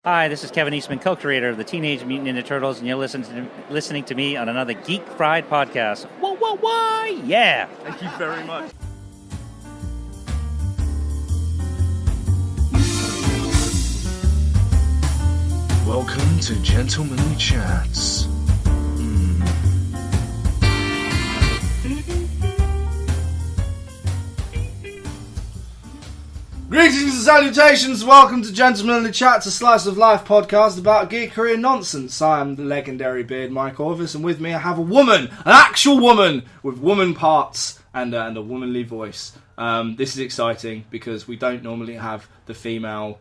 Hi, this is Kevin Eastman, co-creator of the Teenage Mutant Ninja Turtles, and you're listening to me on another Geek Fried podcast. Whoa, whoa, why? Yeah! Thank you very much. Welcome to Gentlemanly Chats. Greetings and salutations, welcome to Gentlemanly Chats, a slice of life podcast about geekery and nonsense. I am the legendary beard Mike Orvis, and with me I have a woman, an actual woman, with woman parts and a womanly voice. This is exciting because we don't normally have the female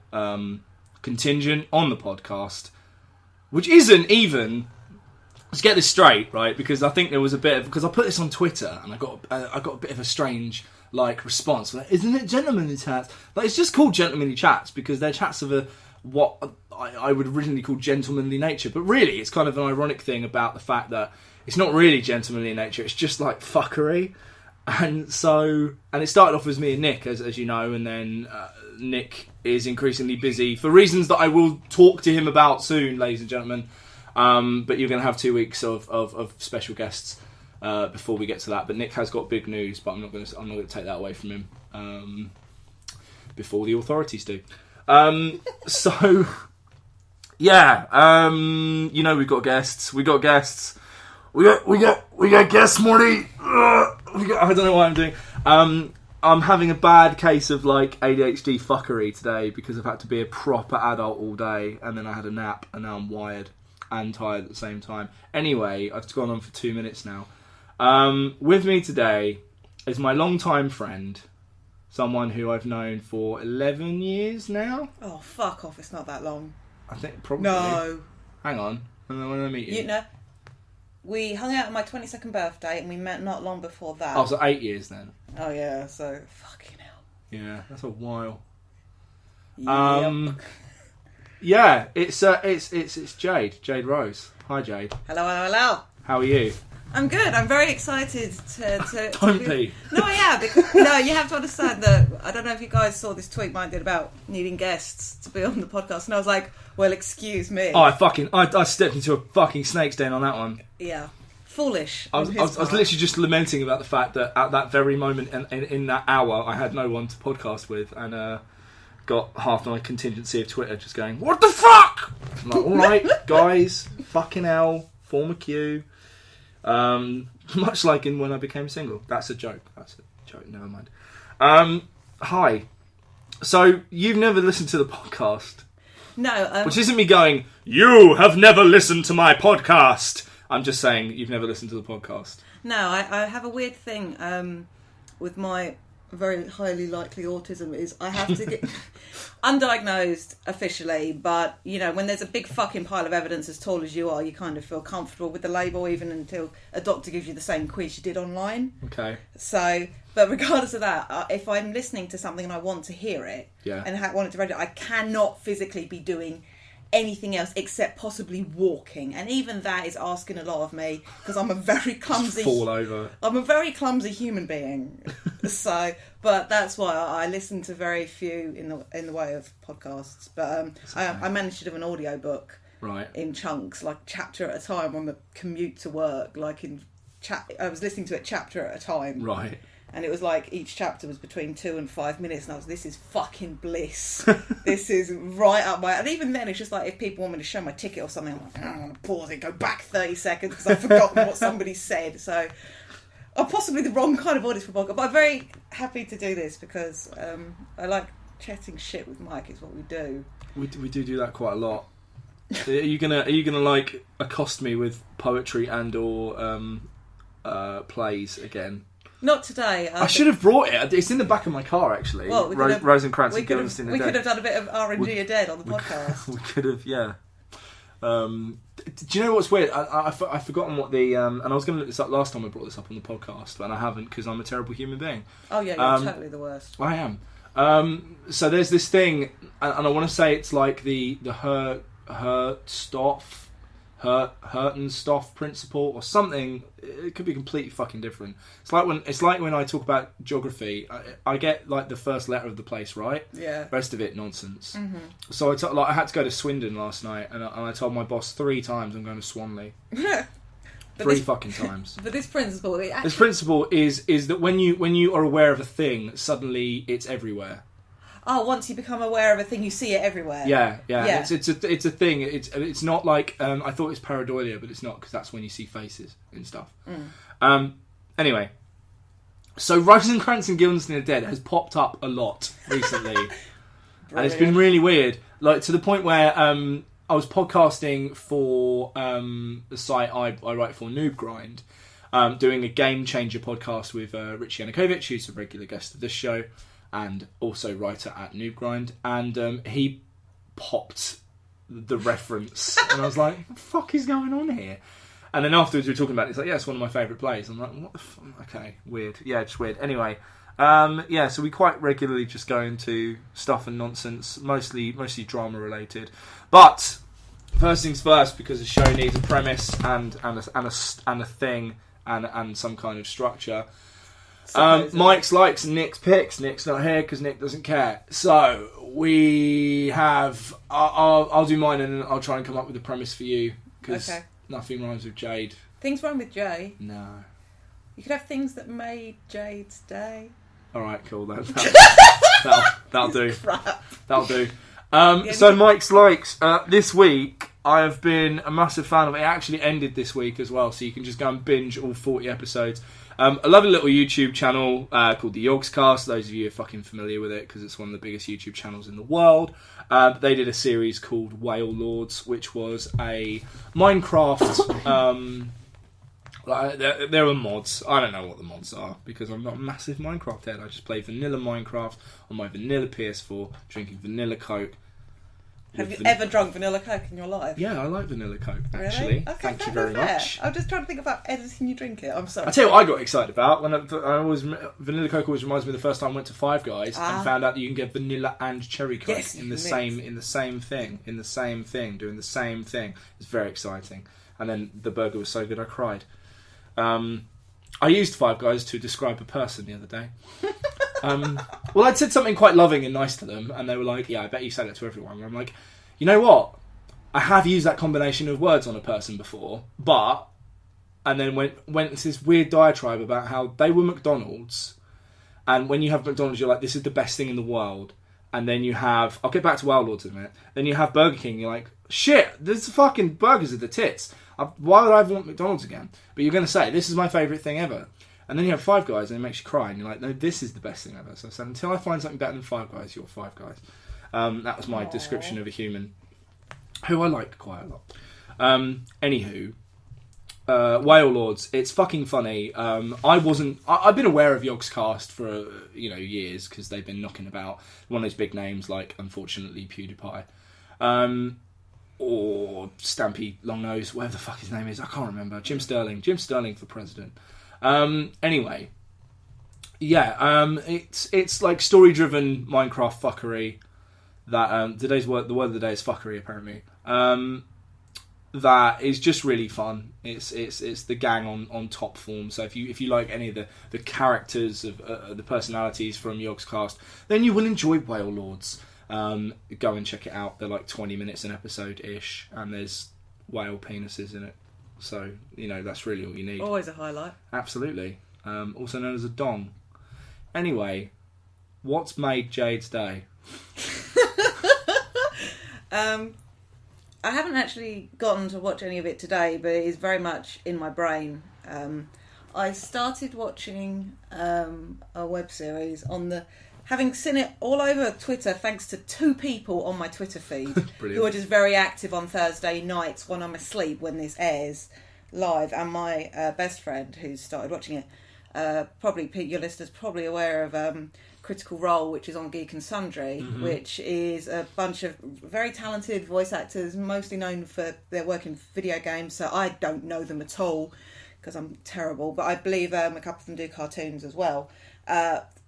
contingent on the podcast, which isn't even... Let's get this straight, right? Because I think there was a bit of... Because I put this on Twitter, and I got a bit of a strange... response. Like, isn't it Gentlemanly Chats? Like, it's just called Gentlemanly Chats because they're chats of what I would originally call gentlemanly nature. But really, it's kind of an ironic thing about the fact that it's not really gentlemanly nature. It's just like fuckery. And it started off as me and Nick, as you know, and then Nick is increasingly busy for reasons that I will talk to him about soon, ladies and gentlemen. But you're going to have 2 weeks of special guests. Before we get to that, but Nick has got big news, but I'm not going to take that away from him before the authorities do. We've got guests. We got guests, Morty. I don't know what I'm doing. I'm having a bad case of like ADHD fuckery today because I've had to be a proper adult all day, and then I had a nap, and now I'm wired and tired at the same time. Anyway, I've gone on for 2 minutes now. With me today is my longtime friend, someone who I've known for 11 years now. Oh, fuck off, it's not that long. I think probably. No. Hang on, and then when I meet you. You know, we hung out on my 22nd birthday and we met not long before that. Oh, so 8 years then. Oh, yeah, so fucking hell. Yeah, that's a while. Yep. Yeah, it's Jade Rose. Hi, Jade. Hello. How are you? I'm good. I'm very excited to Don't be. No, I am. Because, no, you have to understand that. I don't know if you guys saw this tweet Mike did about needing guests to be on the podcast, and I was like, well, excuse me. Oh, I stepped into a fucking snake's den on that one. Yeah. Foolish. I was literally just lamenting about the fact that at that very moment in that hour, I had no one to podcast with, and got half my contingency of Twitter just going, what the fuck? I'm like, alright, guys, fucking hell, form a queue. Much like in when I became single. That's a joke, never mind. Hi. So, you've never listened to the podcast? No. Which isn't me going, you have never listened to my podcast. I'm just saying, you've never listened to the podcast. No, I have a weird thing with my very highly likely autism is I have to get undiagnosed officially, but you know, when there's a big fucking pile of evidence as tall as you are, you kind of feel comfortable with the label even until a doctor gives you the same quiz you did online. Okay. So, but regardless of that, if I'm listening to something and I want to hear it, yeah, and I want it to read it, I cannot physically be doing anything else except possibly walking, and even that is asking a lot of me because I'm a very clumsy fall over. I'm a very clumsy human being. So, but that's why I listen to very few in the way of podcasts. But I managed to do an audio book in chunks, like chapter at a time on the commute to work. Like I was listening to it chapter at a time. Right. And it was like each chapter was between 2 and 5 minutes, and I was, this is fucking bliss. This is right up my... And even then, it's just like, if people want me to show my ticket or something, I'm like, I'm going to pause it, go back 30 seconds, because I've forgotten what somebody said. So, I'm possibly the wrong kind of audience for podcast, but I'm very happy to do this, because I like chatting shit with Mike, is what we do. We do that quite a lot. Are you gonna like accost me with poetry and or plays again? Not today. I should have brought it. It's in the back of my car, actually. Well, Rosencrantz we and Guildenstern are dead. We dead. could have done a bit of R&G are dead on the podcast. We could have, yeah. Do you know what's weird? I've forgotten what the... and I was going to look this up last time I brought this up on the podcast, and I haven't because I'm a terrible human being. Oh, yeah, you're totally the worst. I am. So there's this thing, and I want to say it's like the Hertzstoff Hertenstoff principle or something. It could be completely fucking different. It's like when I talk about geography, I get like the first letter of the place right. Yeah. Rest of it nonsense. Mm-hmm. So I had to go to Swindon last night, and I told my boss 3 times I'm going to Swanley. 3 fucking times. But this principle, this principle is that when you are aware of a thing, suddenly it's everywhere. Oh, once you become aware of a thing, you see it everywhere. Yeah. It's a thing. It's not like I thought it's pareidolia, but it's not, because that's when you see faces and stuff. Anyway, so Rosencrantz and Guildenstern are Dead has popped up a lot recently, and it's been really weird. Like to the point where I was podcasting for the site I write for, Noob Grind, doing a Game Changer podcast with Rich Yanukovych, who's a regular guest of this show, and also writer at Noob Grind, and he popped the reference, and I was like, what the fuck is going on here? And then afterwards we were talking about it, it's like, yeah, it's one of my favourite plays. I'm like, what the fuck? Okay, weird. Yeah, just weird. Anyway, so we quite regularly just go into stuff and nonsense, mostly drama related. But first things first, because the show needs a premise and a thing and some kind of structure. Mike's likes and Nick's picks. Nick's not here because Nick doesn't care. So we have. I'll do mine and I'll try and come up with a premise for you, because nothing rhymes with Jade. Things rhyme with J. No. You could have things that made Jade's day. All right, cool. That'll do. Crap. That'll do. So Mike's likes. This week I have been a massive fan of it. It actually ended this week as well, so you can just go and binge all 40 episodes. A lovely little YouTube channel called the Yogscast. Those of you are fucking familiar with it because it's one of the biggest YouTube channels in the world. They did a series called Whale Lords, which was a Minecraft. There were mods. I don't know what the mods are because I'm not a massive Minecraft head. I just play vanilla Minecraft on my vanilla PS4, drinking vanilla Coke. Have you ever drunk vanilla Coke in your life? Yeah, I like vanilla Coke, actually. Really? Okay, Thank you very much. I'm just trying to think about anything you drink it. I'm sorry. I tell you what I got excited about. Vanilla Coke always reminds me of the first time I went to Five Guys and found out that you can get vanilla and cherry Coke in the same thing, doing the same thing. It's very exciting. And then the burger was so good I cried. I used Five Guys to describe a person the other day. Well, I'd said something quite loving and nice to them, and they were like, yeah, I bet you said it to everyone. And I'm like, you know what? I have used that combination of words on a person before, but... And then went into this weird diatribe about how they were McDonald's, and when you have McDonald's, you're like, this is the best thing in the world. And then you have... I'll get back to Wild Lords in a minute. Then you have Burger King, you're like, shit, this fucking burgers are the tits. Why would I want McDonald's again? But you're going to say, this is my favourite thing ever. And then you have Five Guys and it makes you cry. And you're like, no, this is the best thing ever. So I said, until I find something better than Five Guys, you're Five Guys. That was my description of a human who I liked quite a lot. Anywho, Whale Lords, it's fucking funny. I've been aware of Yogscast for, years because they've been knocking about. One of those big names like, unfortunately, PewDiePie. Or Stampy Longnose, whatever the fuck his name is, I can't remember. Jim Sterling for president. Anyway, it's like story-driven Minecraft fuckery. That the word of the day is fuckery, apparently. That is just really fun. It's the gang on top form. So if you like any of the characters of the personalities from Yogscast, then you will enjoy Whale Lords. Go and check it out. They're like 20 minutes an episode-ish, and there's whale penises in it. So, that's really all you need. Always a highlight. Absolutely. Also known as a dong. Anyway, what's made Jade's day? I haven't actually gotten to watch any of it today, but it is very much in my brain. I started watching a web series having seen it all over Twitter thanks to 2 people on my Twitter feed who are just very active on Thursday nights when I'm asleep when this airs live, and my best friend who's started watching it. Probably, Pete, your listeners probably aware of Critical Role, which is on Geek and Sundry, which is a bunch of very talented voice actors, mostly known for their work in video games, so I don't know them at all because I'm terrible, but I believe a couple of them do cartoons as well.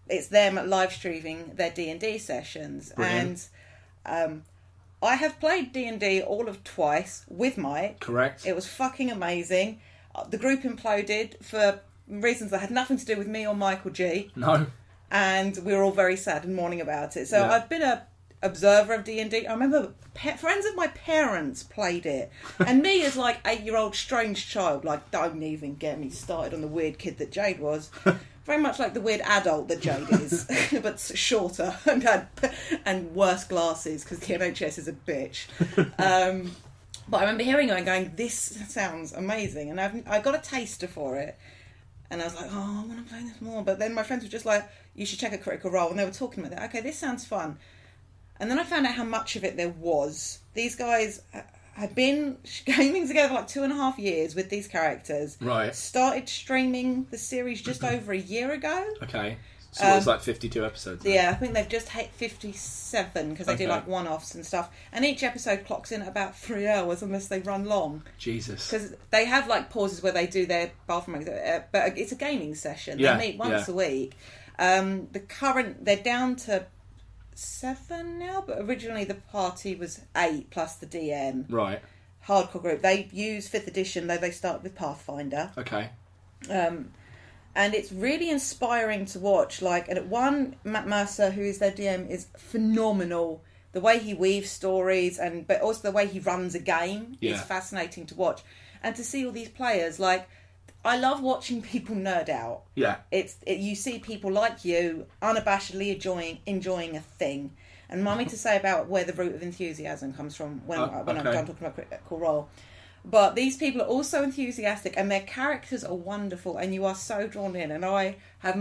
It's them live streaming their D&D sessions. Brilliant. And I have played D&D all of twice with Mike. Correct. It was fucking amazing. The group imploded for reasons that had nothing to do with me or Mike or G. No. And we were all very sad and mourning about it. So Yeah. I've been a observer of D&D. I remember friends of my parents played it. And me as like 8-year-old strange child, like, don't even get me started on the weird kid that Jade was. Very much like the weird adult that Jade is, but shorter and worse glasses because the NHS is a bitch. But I remember hearing her and going, this sounds amazing. And I got a taster for it. And I was like, oh, I want to play this more. But then my friends were just like, you should check a Critical Role. And they were talking about that. Okay, this sounds fun. And then I found out how much of it there was. These guys had been gaming together for like 2.5 years with these characters. Right. Started streaming the series just over a year ago. Okay. So it's like 52 episodes. Then? Yeah, I think they've just hit 57 because they do like one-offs and stuff. And each episode clocks in at about 3 hours unless they run long. Jesus. Because they have like pauses where they do their bathroom, but it's a gaming session. Yeah, They meet once a week. They're down to 7 now, but originally the party was 8 plus the DM. Right. Hardcore group. They use 5th edition, though they start with Pathfinder. Okay. And it's really inspiring to watch. Like, and at one, Matt Mercer, who is their DM, is phenomenal. The way he weaves stories, but also the way he runs a game is fascinating to watch. And to see all these players, like, I love watching people nerd out. Yeah. You see people like you unabashedly enjoying a thing. And mommy to say about where the root of enthusiasm comes from when I'm done talking about Critical Role. But these people are also enthusiastic and their characters are wonderful and you are so drawn in. And I have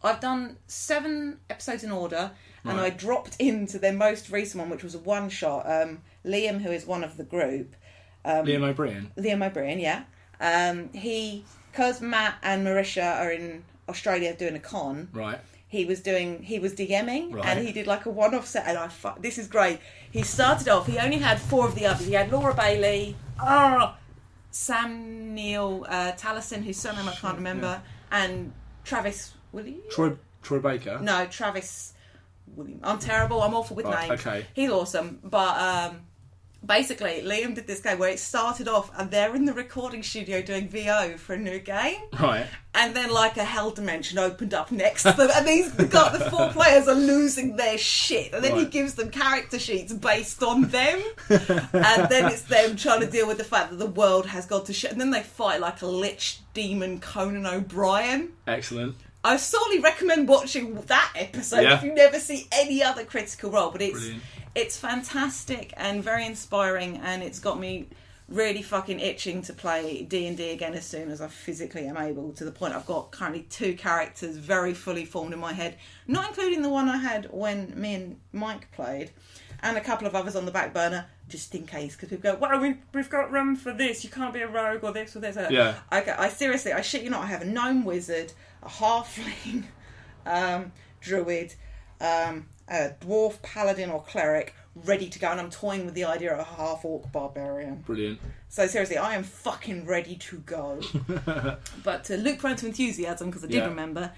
I've done 7 episodes in order and I dropped into their most recent one, which was a one-shot. Liam, who is one of the group. Liam O'Brien? Liam O'Brien, yeah. Because Matt and Marisha are in Australia doing a con. Right. He was DMing and he did like a one-off set and this is great. He started off, he only had 4 of the others. He had Laura Bailey, Sam Neill, Taliesin, whose surname I can't remember, and Travis Williams. Troy Baker? No, Travis Williams. I'm terrible, I'm awful with names. Okay. He's awesome, but basically Liam did this game where it started off and they're in the recording studio doing VO for a new game. Right. And then like a hell dimension opened up next to them and the 4 players are losing their shit and then he gives them character sheets based on them and then it's them trying to deal with the fact that the world has gone to shit and then they fight like a lich demon Conan O'Brien. Excellent. I sorely recommend watching that episode if you never see any other Critical Role, but it's fantastic and very inspiring and it's got me really fucking itching to play D&D again as soon as I physically am able, to the point I've got currently 2 characters very fully formed in my head, not including the one I had when me and Mike played, and a couple of others on the back burner just in case, because people go, well, we've got room for this, you can't be a rogue or this or this. Yeah. I seriously, I shit you not, I have a gnome wizard, a halfling druid, a dwarf paladin or cleric ready to go, and I'm toying with the idea of a half-orc barbarian. Brilliant. So seriously, I am fucking ready to go. But Luke prone to enthusiasm, because I did remember,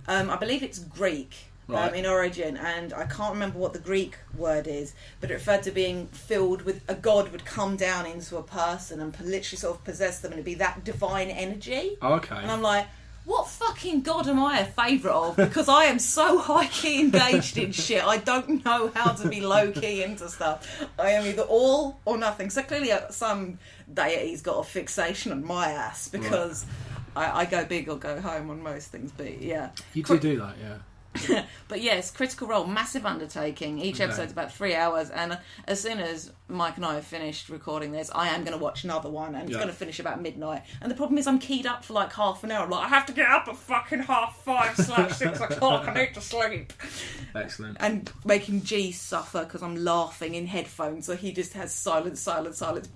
I believe it's Greek in origin, and I can't remember what the Greek word is, but it referred to being filled with, a god would come down into a person and literally sort of possess them, and it'd be that divine energy. Okay. And I'm like, what fucking god am I a favourite of? Because I am so high-key engaged in shit, I don't know how to be low-key into stuff. I am either all or nothing. So clearly some deity's got a fixation on my ass, because I go big or go home on most things, but yeah. You do that, yeah. But yes, Critical Role, massive undertaking. Each episode's about 3 hours, and as soon as Mike and I have finished recording this, I am going to watch another one, and it's going to finish about midnight. And the problem is I'm keyed up for like half an hour. I'm like, I have to get up at fucking 5:30/6 o'clock. I need to sleep. Excellent. And making G suffer because I'm laughing in headphones, so he just has silence,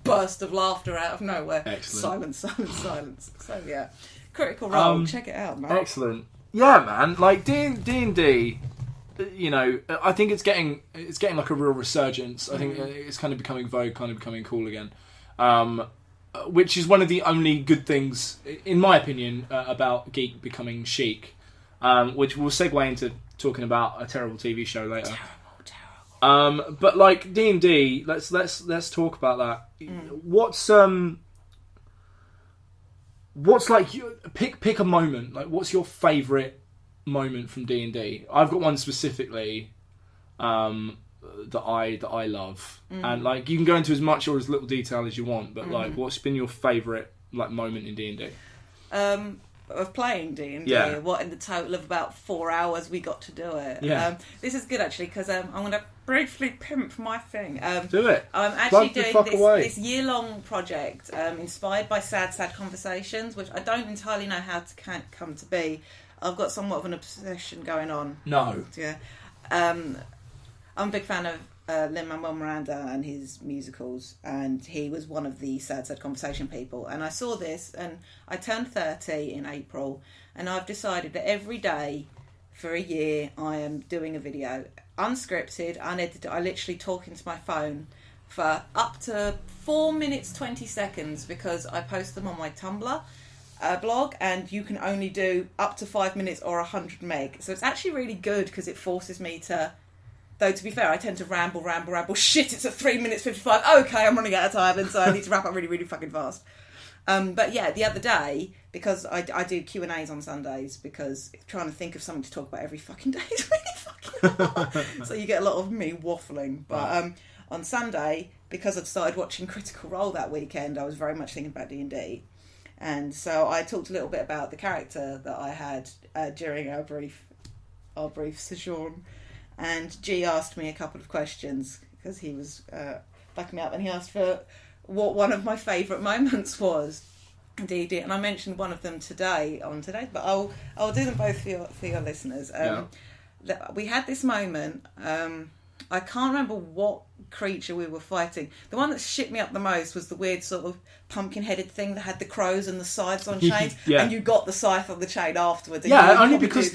burst of laughter out of nowhere. Excellent. Silence. So yeah, Critical Role, check it out, man. Excellent. Yeah, man. Like D&D, you know, I think it's getting like a real resurgence. I think it's kind of becoming vogue, kind of becoming cool again. Which is one of the only good things, in my opinion, about geek becoming chic. Which we'll segue into talking about a terrible TV show later. Terrible. But like D&D, let's talk about that. What's like pick a moment. Like, what's your favourite moment from D&D? I've got one specifically that I love, and like you can go into as much or as little detail as you want. But like, what's been your favourite like moment in D&D? Of playing D&D, yeah. What in the total of about 4 hours we got to do it. Yeah. This is good actually because I'm going to briefly pimp my thing. Do it. I'm actually Plug doing away. this year-long project inspired by Sad Conversations, which I don't entirely know how to come to be. I've got somewhat of an obsession going on. No. Yeah. I'm a big fan of Lin-Manuel Miranda and his musicals, and he was one of the Sad Conversation people. And I saw this, and I turned 30 in April, and I've decided that every day for a year I am doing a video, unscripted, unedited. I literally talk into my phone for up to 4 minutes 20 seconds because I post them on my Tumblr blog, and you can only do up to 5 minutes or 100 meg. So it's actually really good because it forces me to. Though, to be fair, I tend to ramble. Shit, it's at 3 minutes 55. Okay, I'm running out of time, and so I need to wrap up really, really fucking fast. But yeah, the other day, because I do Q&As on Sundays, because trying to think of something to talk about every fucking day is really fucking hard. So you get a lot of me waffling. But on Sunday, because I'd started watching Critical Role that weekend, I was very much thinking about D&D. And so I talked a little bit about the character that I had during our brief sojourn. And G asked me a couple of questions because he was backing me up, and he asked for what one of my favourite moments was. Indeed, and I mentioned one of them today, but I'll do them both for your listeners. We had this moment. I can't remember what creature we were fighting. The one that shit me up the most was the weird sort of pumpkin-headed thing that had the crows and the scythes on chains, yeah. And you got the scythe on the chain afterwards. Yeah, only because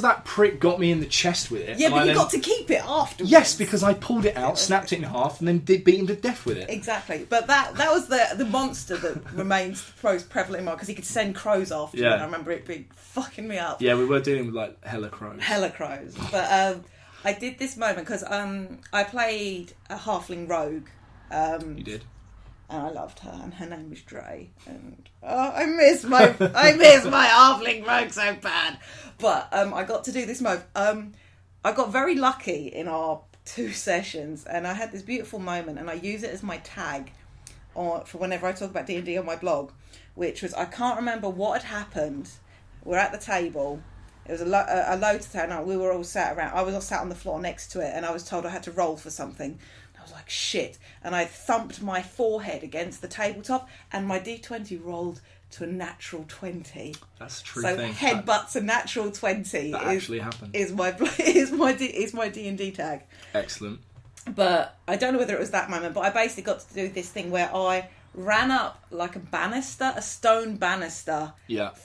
that prick got me in the chest with it. Yeah, but you got to keep it afterwards. Yes, because I pulled it out, snapped it in half, and then beat him to death with it. Exactly, but that was the monster that remains most prevalent in my, because he could send crows after you, and I remember it being fucking me up. Yeah, we were dealing with like hella crows. But I did this moment because I played a halfling rogue. You did. And I loved her, and her name was Dre. And I miss my halfling rogue so bad. But I got to do this mode. I got very lucky in our 2 sessions, and I had this beautiful moment, and I use it as my tag for whenever I talk about D&D on my blog, which was, I can't remember what had happened. We're at the table. It was a low to town. We were all sat around. I was all sat on the floor next to it, and I was told I had to roll for something. I was like, shit. And I thumped my forehead against the tabletop, and my D20 rolled to a natural 20. That's a true thing. So headbutts a natural 20. That actually happened. Is my D&D tag. Excellent. But I don't know whether it was that moment, but I basically got to do this thing where I ran up like a stone banister,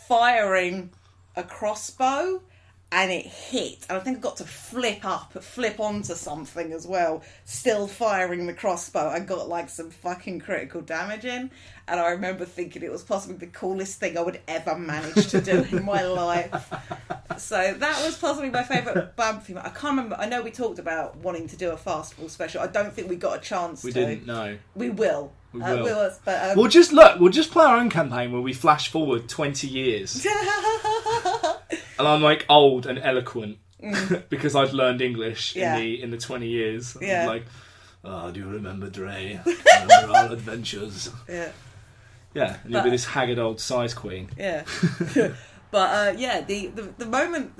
firing a crossbow, and it hit. And I think I got to flip onto something as well, still firing the crossbow. I got like some fucking critical damage in, and I remember thinking it was possibly the coolest thing I would ever manage to do in my life. So that was possibly my favourite band theme. I can't remember. I know we talked about wanting to do a festival special. I don't think we got a chance to. We didn't, no. We will. But, we'll just play our own campaign where we flash forward 20 years. And I'm like old and eloquent because I'd learned English in the 20 years. Yeah. I'm like, do you remember Dre? Remember our adventures? Yeah. Yeah, and you'll be this haggard old size queen. Yeah. But the moment,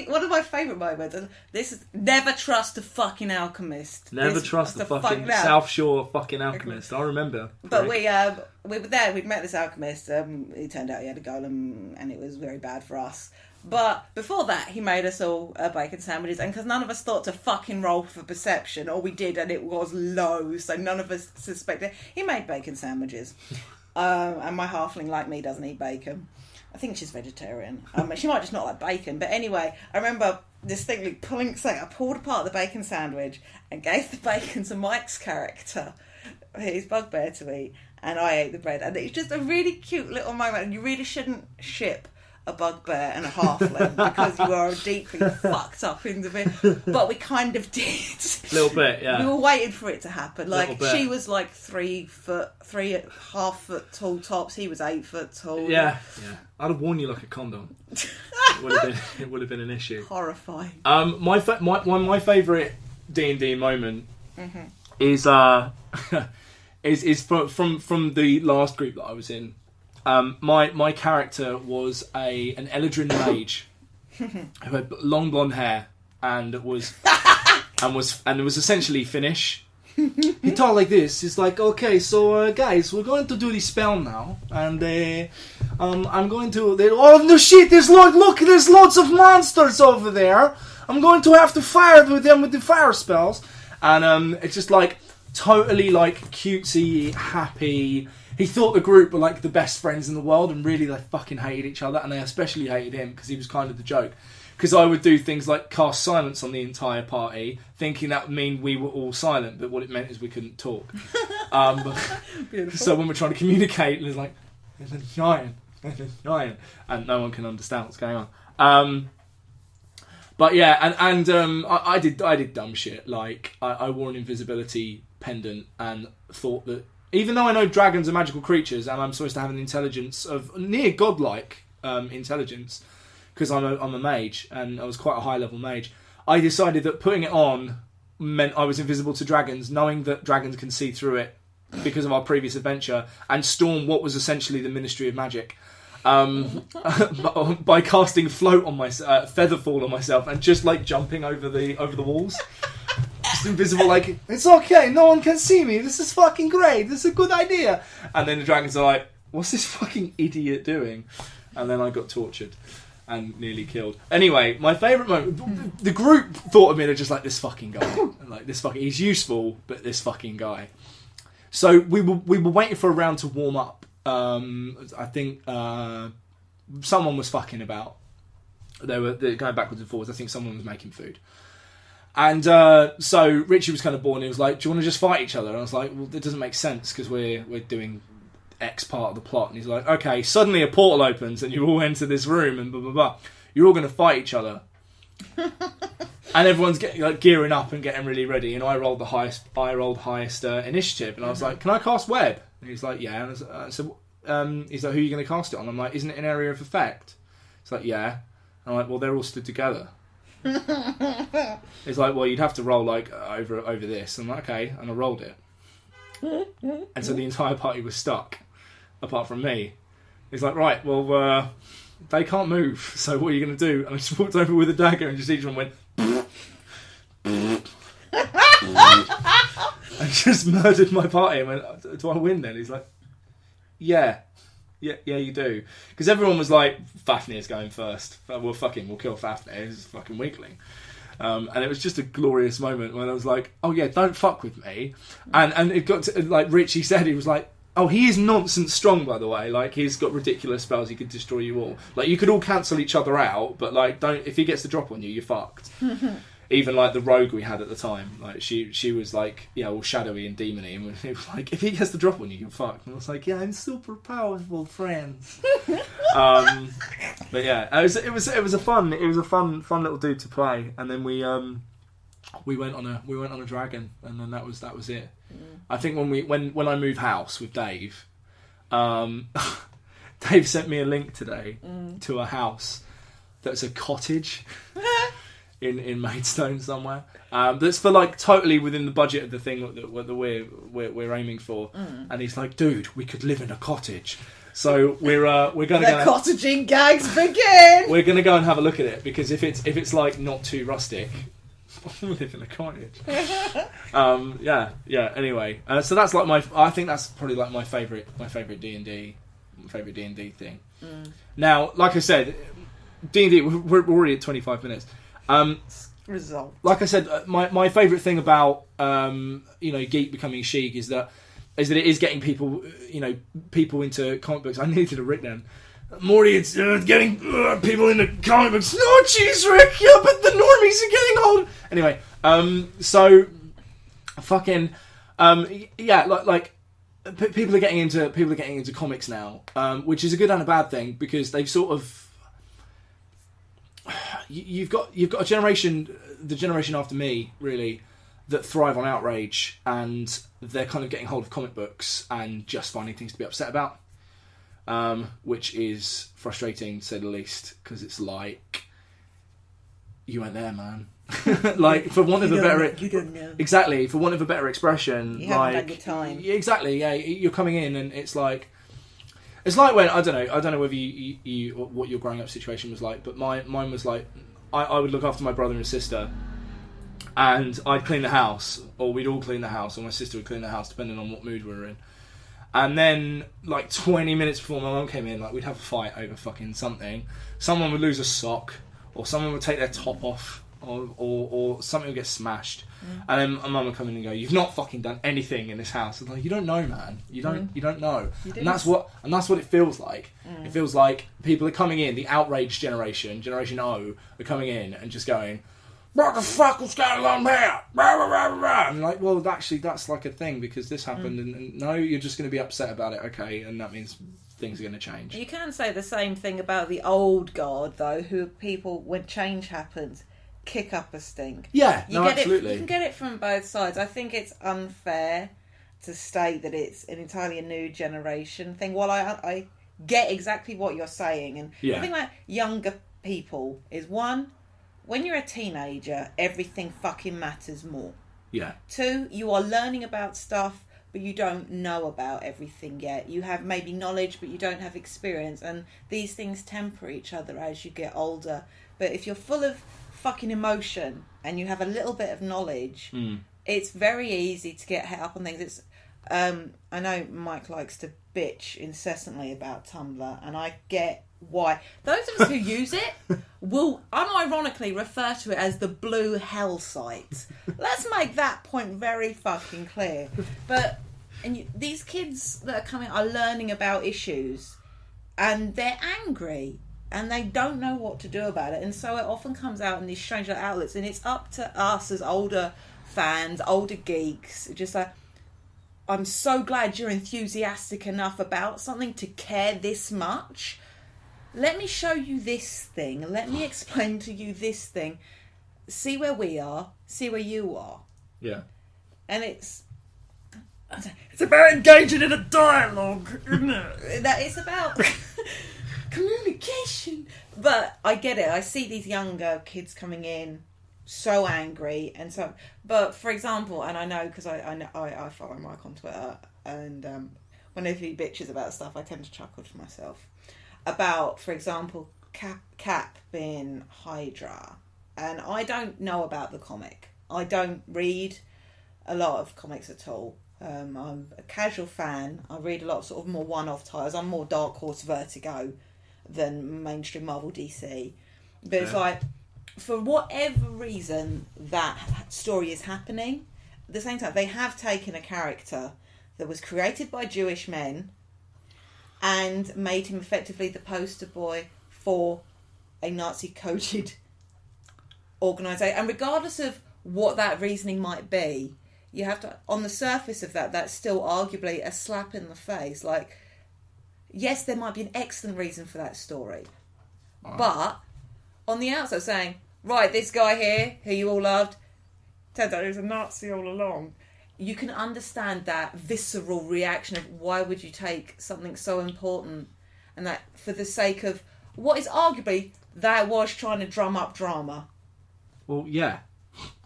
one of my favourite moments, and this is, never trust a fucking alchemist. Never trust the fucking South Shore fucking alchemist. I remember. But we were there, we'd met this alchemist, it turned out he had a golem, and it was very bad for us. But before that, he made us all bacon sandwiches, and because none of us thought to fucking roll for perception, or we did, and it was low, so none of us suspected, he made bacon sandwiches. And my halfling, like me, doesn't eat bacon. I think she's vegetarian. She might just not like bacon. But anyway, I remember distinctly I pulled apart the bacon sandwich and gave the bacon to Mike's character, his bugbear, to eat, and I ate the bread. And it's just a really cute little moment, and you really shouldn't ship a bugbear and a halfling because you are deeply fucked up individual. But we kind of did. A little bit, yeah. We were waiting for it to happen. Like, bit. she was like 3.5 foot tall tops. He was 8 foot tall. Yeah. I'd have worn you like a condom. It would have been an issue. Horrifying. My favourite D&D moment is from the last group that I was in. My character was an Eladrin mage who had long blonde hair and was essentially Finnish. He talked like this. He's like, okay, so guys, we're going to do the spell now, and I'm going to. Oh no, shit! There's lots of monsters over there. I'm going to have to fire with them with the fire spells, and it's just like totally like cutesy, happy. He thought the group were like the best friends in the world, and really they fucking hated each other, and they especially hated him because he was kind of the joke. Because I would do things like cast silence on the entire party, thinking that would mean we were all silent, but what it meant is we couldn't talk. So when we're trying to communicate, it's like, there's a giant, and no one can understand what's going on. But yeah, and I did dumb shit. Like I wore an invisibility pendant and thought that even though I know dragons are magical creatures and I'm supposed to have an intelligence of near godlike intelligence, because I'm a mage and I was quite a high level mage, I decided that putting it on meant I was invisible to dragons, knowing that dragons can see through it because of our previous adventure, and storm what was essentially the Ministry of Magic. By casting float on my featherfall on myself and just like jumping over the walls, just invisible. Like, it's okay, no one can see me. This is fucking great. This is a good idea. And then the dragons are like, "What's this fucking idiot doing?" And then I got tortured and nearly killed. Anyway, my favourite moment. The group thought of me. They're just like, this fucking guy. Like, this fucking. He's useful, but this fucking guy. So we were waiting for a round to warm up. I think someone was fucking about. They were going backwards and forwards. I think someone was making food. And so Richie was kind of bored and he was like, do you want to just fight each other? And I was like, well, it doesn't make sense because we're doing X part of the plot. And he's like, okay, suddenly a portal opens and you all enter this room and blah, blah, blah. You're all going to fight each other. And everyone's getting like gearing up and getting really ready. And I rolled highest initiative. And I was like, can I cast web? And he's like, yeah. And he's like, who are you going to cast it on? I'm like, isn't it an area of effect? He's like, yeah. And I'm like, well, they're all stood together. He's like, well, you'd have to roll like over this. I'm like, okay. And I rolled it. And so the entire party was stuck, apart from me. He's like, right, well, they can't move. So what are you going to do? And I just walked over with a dagger and just each one went... I just murdered my party and went, do I win then? He's like, yeah, you do. Because everyone was like, Fafnir's going first. We'll kill Fafnir. He's a fucking weakling. And it was just a glorious moment when I was like, oh yeah, don't fuck with me. And it got to, like Richie said, he was like, oh, he is nonsense strong, by the way. Like, he's got ridiculous spells. He could destroy you all. Like, you could all cancel each other out, but like, if he gets the drop on you, you're fucked. Even like the rogue we had at the time, like she was like, yeah, all shadowy and demony, and it was like, if he gets the drop on you, you're fucked. And I was like, yeah, I'm super powerful, friends. But yeah, it was a fun little dude to play, and then we went on a dragon, and then that was it. I think when I moved house with Dave, Dave sent me a link today to a house that's a cottage. In Maidstone somewhere, that's for like totally within the budget of the thing that we're aiming for. And he's like, dude, we could live in a cottage. So we're gonna the cottaging gags begin. We're gonna go and have a look at it, because if it's like not too rustic, we'll live in a cottage. Yeah. Anyway, so that's like I think that's probably like my favorite D&D thing. Now, like I said, D&D, we're already at 25 minutes. Result. Like I said, my favourite thing about Geek becoming chic is that it is getting people into comic books. I needed a Rick then. Morty, it's getting people into comic books. Oh, jeez, Rick, yeah, but the normies are getting old. Anyway, so fucking people are getting into comics now, which is a good and a bad thing, because they've sort of you've got a generation, the generation after me, really, that thrive on outrage, and they're kind of getting hold of comic books and just finding things to be upset about, which is frustrating to say the least, because it's like, you weren't there, man. Like, for want of a better, you don't know. Exactly, for want of a better expression, You like, haven't done your time. Exactly, yeah. You're coming in, and it's like when I don't know whether you what your growing up situation was like, but mine was like, I would look after my brother and sister, and I'd clean the house, or we'd all clean the house, or my sister would clean the house, depending on what mood we were in. And then, like 20 minutes before my mum came in, like we'd have a fight over fucking something. Someone would lose a sock, or someone would take their top off. Or something will get smashed, and then my mum will come in and go, "You've not fucking done anything in this house." I'm like, "You don't know, man. You don't know." And that's what it feels like. It feels like people are coming in, the outraged generation, Generation O, are coming in and just going, "What the fuck was going on here?" I'm like, well, actually, that's like a thing because this happened, and no, you're just going to be upset about it, okay? And that means things are going to change. You can say the same thing about the old guard, though, who people, when change happens, kick up a stink. Yeah, absolutely. You can get it from both sides. I think it's unfair to state that it's an entirely new generation thing. While I get exactly what you're saying, and the thing about younger people is, one, when you're a teenager, everything fucking matters more. Yeah. Two, you are learning about stuff, but you don't know about everything yet. You have maybe knowledge, but you don't have experience, and these things temper each other as you get older. But if you're full of fucking emotion and you have a little bit of knowledge, it's very easy to get het up on things. It's I know Mike likes to bitch incessantly about Tumblr, and I get why. Those of us who use it will unironically refer to it as the blue hell site. Let's make that point very fucking clear. But these kids that are coming are learning about issues, and they're angry. And they don't know what to do about it. And so it often comes out in these strange outlets. And it's up to us as older fans, older geeks, just like, I'm so glad you're enthusiastic enough about something to care this much. Let me show you this thing. Let me explain to you this thing. See where we are. See where you are. Yeah. And it's about engaging in a dialogue, isn't it? That it's about communication. But I get it. I see these younger kids coming in so angry, and so. But for example, and I know because I follow Mike on Twitter, and whenever he bitches about stuff, I tend to chuckle to myself about, for example, Cap being Hydra, and I don't know about the comic. I don't read a lot of comics at all. I'm a casual fan. I read a lot of sort of more one-off titles. I'm more Dark Horse, Vertigo than mainstream Marvel, DC. But it's like, for whatever reason that story is happening, at the same time, they have taken a character that was created by Jewish men and made him effectively the poster boy for a Nazi-coded organisation. And regardless of what that reasoning might be, you have to, on the surface of that, that's still arguably a slap in the face. Like, yes, there might be an excellent reason for that story. But on the outside saying, right, this guy here, who you all loved, turns out he was a Nazi all along. You can understand that visceral reaction of why would you take something so important and that for the sake of what is arguably that was trying to drum up drama. Well, yeah.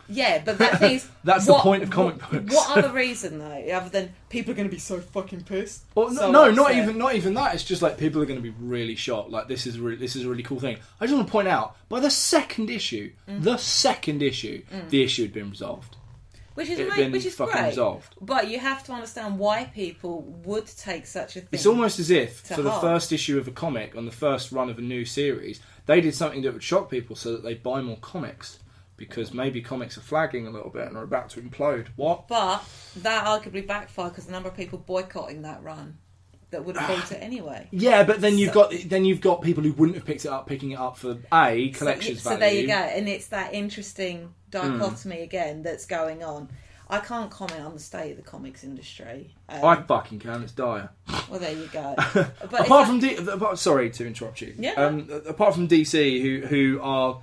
Yeah, but that thing is... That's the point of comic books. What other reason, though, other than people are going to be so fucking pissed? Well, so no, upset. not even that. It's just like people are going to be really shocked. Like, this is a really cool thing. I just want to point out, by the second issue, the issue had been resolved. Which is fucking great. Resolved. But you have to understand why people would take such a thing. It's almost as if, for heart. the first issue of a comic, on the first run of a new series, they did something that would shock people so that they buy more comics. Because maybe comics are flagging a little bit and are about to implode. What? But that arguably backfired because the number of people boycotting that run that would have bought it anyway. Yeah, but then you've got people who wouldn't have picked it up, picking it up for collections value. So there you go, and it's that interesting dichotomy again that's going on. I can't comment on the state of the comics industry. I fucking can. It's dire. Well, there you go. But apart from sorry to interrupt you. Yeah. Apart from DC, who are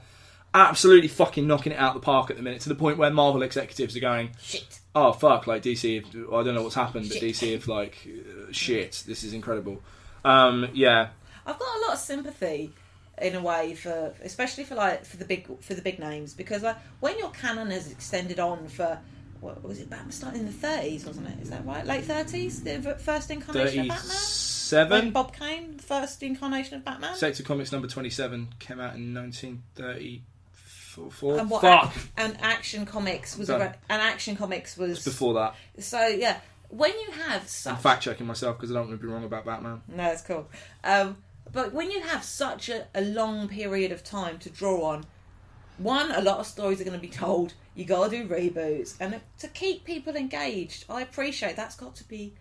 absolutely fucking knocking it out of the park at the minute, to the point where Marvel executives are going, shit. Oh fuck! Like DC, I don't know what's happened, but Shit. DC have like shit. This is incredible. Yeah. I've got a lot of sympathy in a way for, especially for the big names, because like when your canon is extended on for. What was it? Starting in the 30s, wasn't it? Is that right? Late 30s, the first incarnation of Batman. 37. When Bob Kane, the first incarnation of Batman. Sector Comics number 27 came out in 1934. And Fuck. And Action Comics was Before that. So yeah, when you have I'm fact checking myself because I don't want to be wrong about Batman. No, it's cool. But when you have such a long period of time to draw on. One, a lot of stories are going to be told. You got to do reboots, and to keep people engaged, I appreciate that's got to be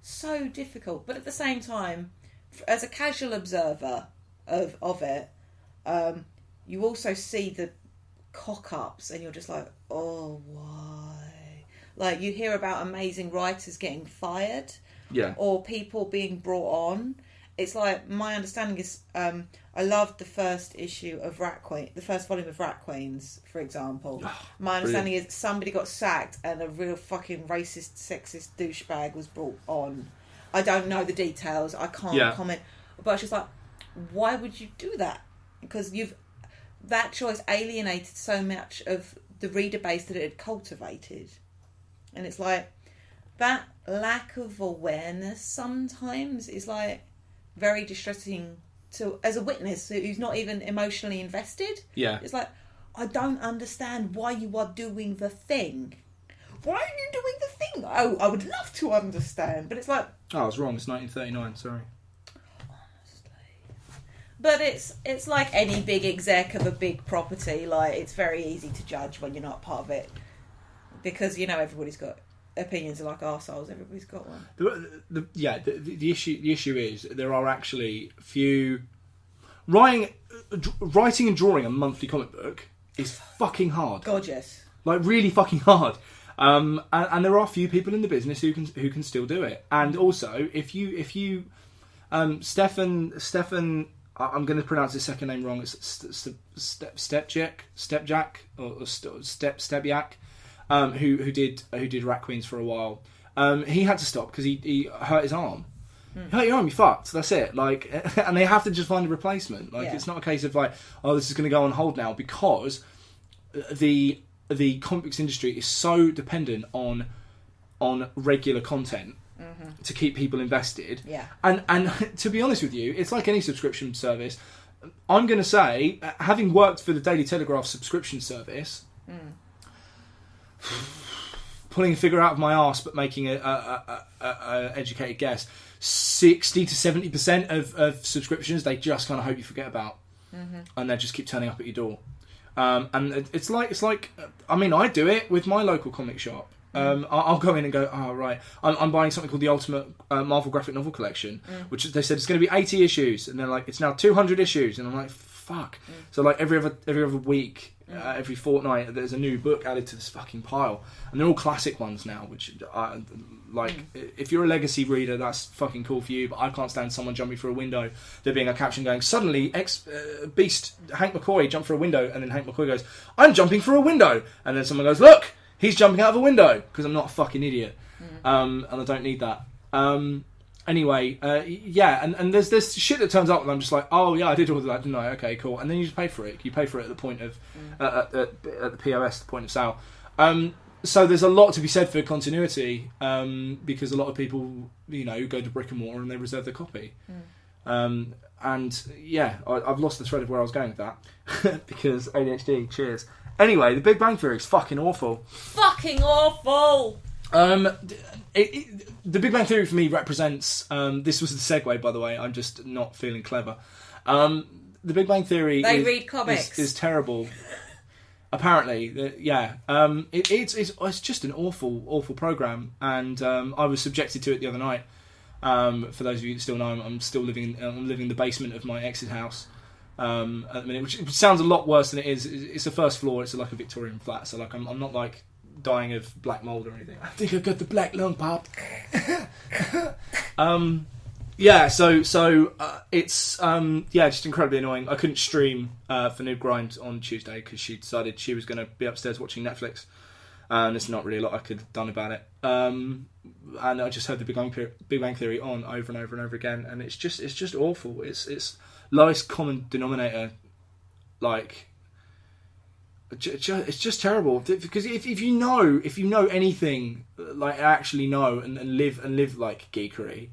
so difficult. But at the same time, as a casual observer of it, you also see the cock-ups, and you're just like, oh, why? Like you hear about amazing writers getting fired, or people being brought on. It's like my understanding is. I loved the first issue of the first volume of Rat Queens, for example. My understanding is somebody got sacked and a real fucking racist, sexist douchebag was brought on. I don't know the details. I can't comment. But it's just like, why would you do that? Because that choice alienated so much of the reader base that it had cultivated. And it's like, that lack of awareness sometimes is like very distressing. So as a witness who's not even emotionally invested, it's like, I don't understand why you are doing the thing. Why are you doing the thing? Oh, I would love to understand, but it's like, oh, I was wrong. It's 1939. Sorry. But it's like any big exec of a big property. Like it's very easy to judge when you're not part of it, because everybody's got opinions are like arseholes. Everybody's got one. The issue is there are actually few. Writing and drawing a monthly comic book is fucking hard. Gorgeous. Like really fucking hard. And there are few people in the business who can still do it. And also, if you Stefan, I'm going to pronounce his second name wrong. It's Stepjak or Stepjak. Who did Rat Queens for a while. He had to stop because he hurt his arm. You hurt your arm, you fucked. That's it. Like, and they have to just find a replacement. Like, it's not a case of like, oh, this is going to go on hold now, because the comic books industry is so dependent on regular content to keep people invested. Yeah. And to be honest with you, it's like any subscription service. I'm going to say, having worked for the Daily Telegraph subscription service. Pulling a figure out of my arse, but making a educated guess, 60 to 70% of subscriptions they just kind of hope you forget about, and they just keep turning up at your door. And it's like I mean, I do it with my local comic shop. I'll go in and go, oh right, I'm buying something called the Ultimate Marvel Graphic Novel Collection, which they said it's going to be 80 issues, and they're like, it's now 200 issues, and I'm like, fuck. So like every other week. Every fortnight there's a new book added to this fucking pile, and they're all classic ones now, which if you're a legacy reader, that's fucking cool for you, but I can't stand someone jumping through a window, there being a caption going, suddenly Beast Hank McCoy jumped through a window, and then Hank McCoy goes, I'm jumping through a window, and then someone goes, look, he's jumping out of a window, because I'm not a fucking idiot. And I don't need that. Anyway, and there's shit that turns up and I'm just like, oh yeah, I did all that, didn't I? Okay, cool. And then you just pay for it. You pay for it at the point of at the POS, the point of sale. So there's a lot to be said for continuity, because a lot of people, go to brick and mortar and they reserve their copy. And yeah, I've lost the thread of where I was going with that because ADHD. Cheers. Anyway, The Big Bang Theory is fucking awful. Fucking awful. The Big Bang Theory for me represents. This was the segue, by the way. I'm just not feeling clever. The Big Bang Theory. They read comics. Is terrible. Apparently, yeah. It's just an awful program, and I was subjected to it the other night. For those of you that still know, I'm living in the basement of my ex's house at the minute, which sounds a lot worse than it is. It's a first floor. It's like a Victorian flat, so like I'm not like dying of black mold or anything. I think I got the black lung, Pop. Yeah, so it's just incredibly annoying. I couldn't stream for Noob Grind on Tuesday because she decided she was going to be upstairs watching Netflix, and there's not really a lot I could have done about it. And I just heard the Big Bang Theory on over and over and over again, and it's just awful. It's lowest common denominator, like. It's just terrible because if you know anything, like actually know and live like geekery,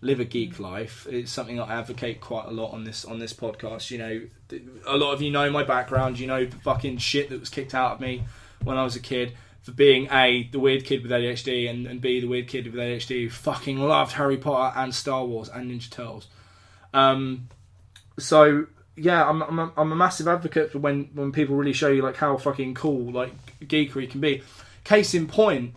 live a geek life. It's something that I advocate quite a lot on this podcast. You know, a lot of you know my background. You know the fucking shit that was kicked out of me when I was a kid for being A, the weird kid with ADHD, and B, the weird kid with ADHD who fucking loved Harry Potter and Star Wars and Ninja Turtles. So. Yeah, I'm a massive advocate for when people really show you like how fucking cool like geekery can be. Case in point,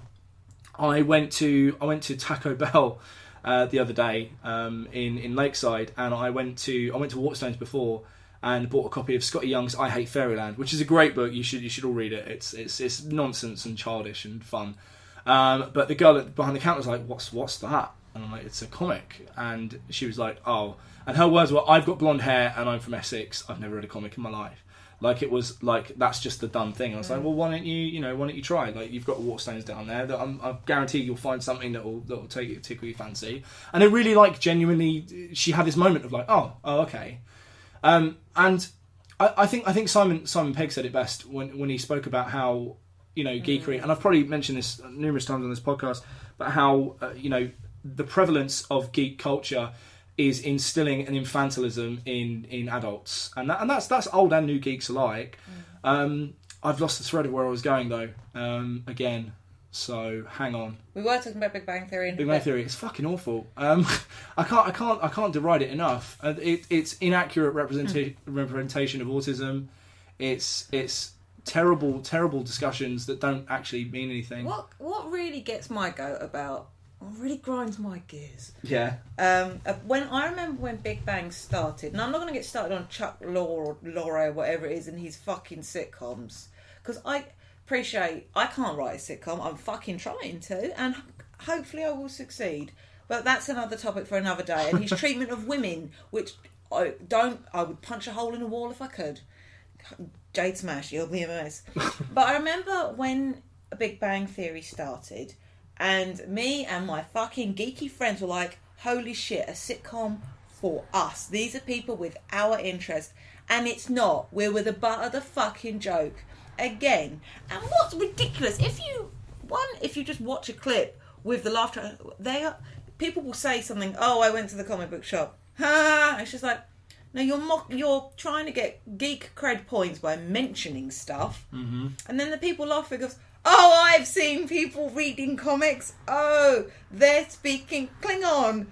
I went to Taco Bell the other day in Lakeside, and I went to Waterstones before and bought a copy of Scotty Young's I Hate Fairyland, which is a great book. You should all read it. It's nonsense and childish and fun. But the girl behind the counter was like, "What's that?" And I'm like, "It's a comic." And she was like, "Oh." And her words were, "I've got blonde hair and I'm from Essex. I've never read a comic in my life." Like it was like that's just the done thing. And I was like, "Well, why don't you try? Like you've got Waterstones down there. That I guarantee you'll find something that will tickle your fancy." And it really like genuinely, she had this moment of like, "Oh, okay." And I think Simon Pegg said it best when he spoke about how geekery, and I've probably mentioned this numerous times on this podcast, but how the prevalence of geek culture is instilling an infantilism in adults, and that's old and new geeks alike. I've lost the thread of where I was going though. Again, so hang on. We were talking about Big Bang Theory. Big Bang Theory, it's fucking awful. I can't deride it enough. It's inaccurate representation of autism. It's terrible discussions that don't actually mean anything. What really gets my goat about? What really grinds my gears. Yeah. When I remember when Big Bang started, and I'm not going to get started on Chuck Lorre or whatever it is in his fucking sitcoms, because I appreciate I can't write a sitcom. I'm fucking trying to, and hopefully I will succeed. But that's another topic for another day. And his treatment of women, which I would punch a hole in a wall if I could. Jade smash, you'll be a mess. But I remember when Big Bang Theory started. And me and my fucking geeky friends were like, holy shit, a sitcom for us. These are people with our interest. And it's not. We were the butt of the fucking joke. Again. And what's ridiculous, if you just watch a clip with the laugh track, people will say something, "Oh, I went to the comic book shop." Ha! It's just like, no, you're trying to get geek cred points by mentioning stuff. Mm-hmm. And then the people laugh and goes, "Oh, I've seen people reading comics. Oh, they're speaking Klingon."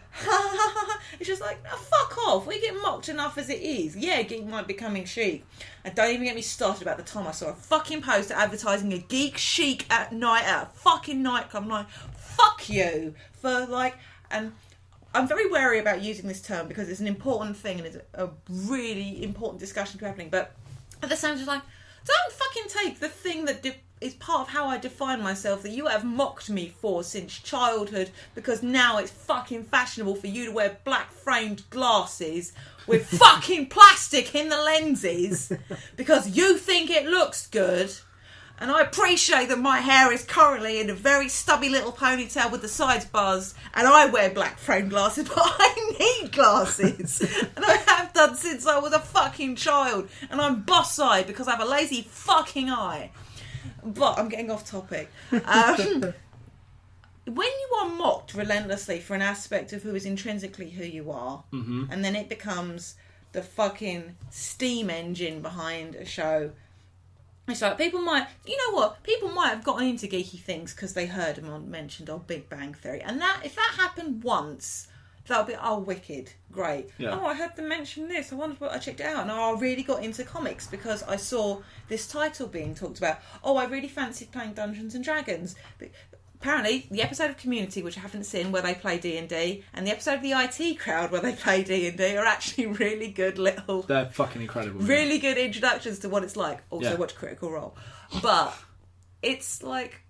It's just like, oh, fuck off. We get mocked enough as it is. Yeah, geek might be coming chic. And don't even get me started about the time I saw a fucking poster advertising a geek chic at night at a fucking nightclub. I'm like, fuck you. And I'm very wary about using this term because it's an important thing and it's a really important discussion to be happening. But at the same time, like, don't fucking take the thing that is part of how I define myself that you have mocked me for since childhood, because now it's fucking fashionable for you to wear black framed glasses with fucking plastic in the lenses because you think it looks good. And I appreciate that my hair is currently in a very stubby little ponytail with the sides buzzed, and I wear black framed glasses, but I need glasses. And I have done since I was a fucking child. And I'm boss-eyed because I have a lazy fucking eye. But I'm getting off topic. When you are mocked relentlessly for an aspect of who is intrinsically who you are, mm-hmm. and then it becomes the fucking steam engine behind a show, it's like people might have gotten into geeky things because they heard them mentioned on Big Bang Theory, and that if that happened once, that'll be wicked, great. Yeah. Oh, I heard them mention this. I wondered what I checked it out, and I really got into comics because I saw this title being talked about. Oh, I really fancied playing Dungeons and Dragons. But apparently, the episode of Community, which I haven't seen, where they play D&D, and the episode of the IT Crowd, where they play D&D, are actually really good little... They're fucking incredible. Really good introductions to what it's like. Also, watch Critical Role. But it's like...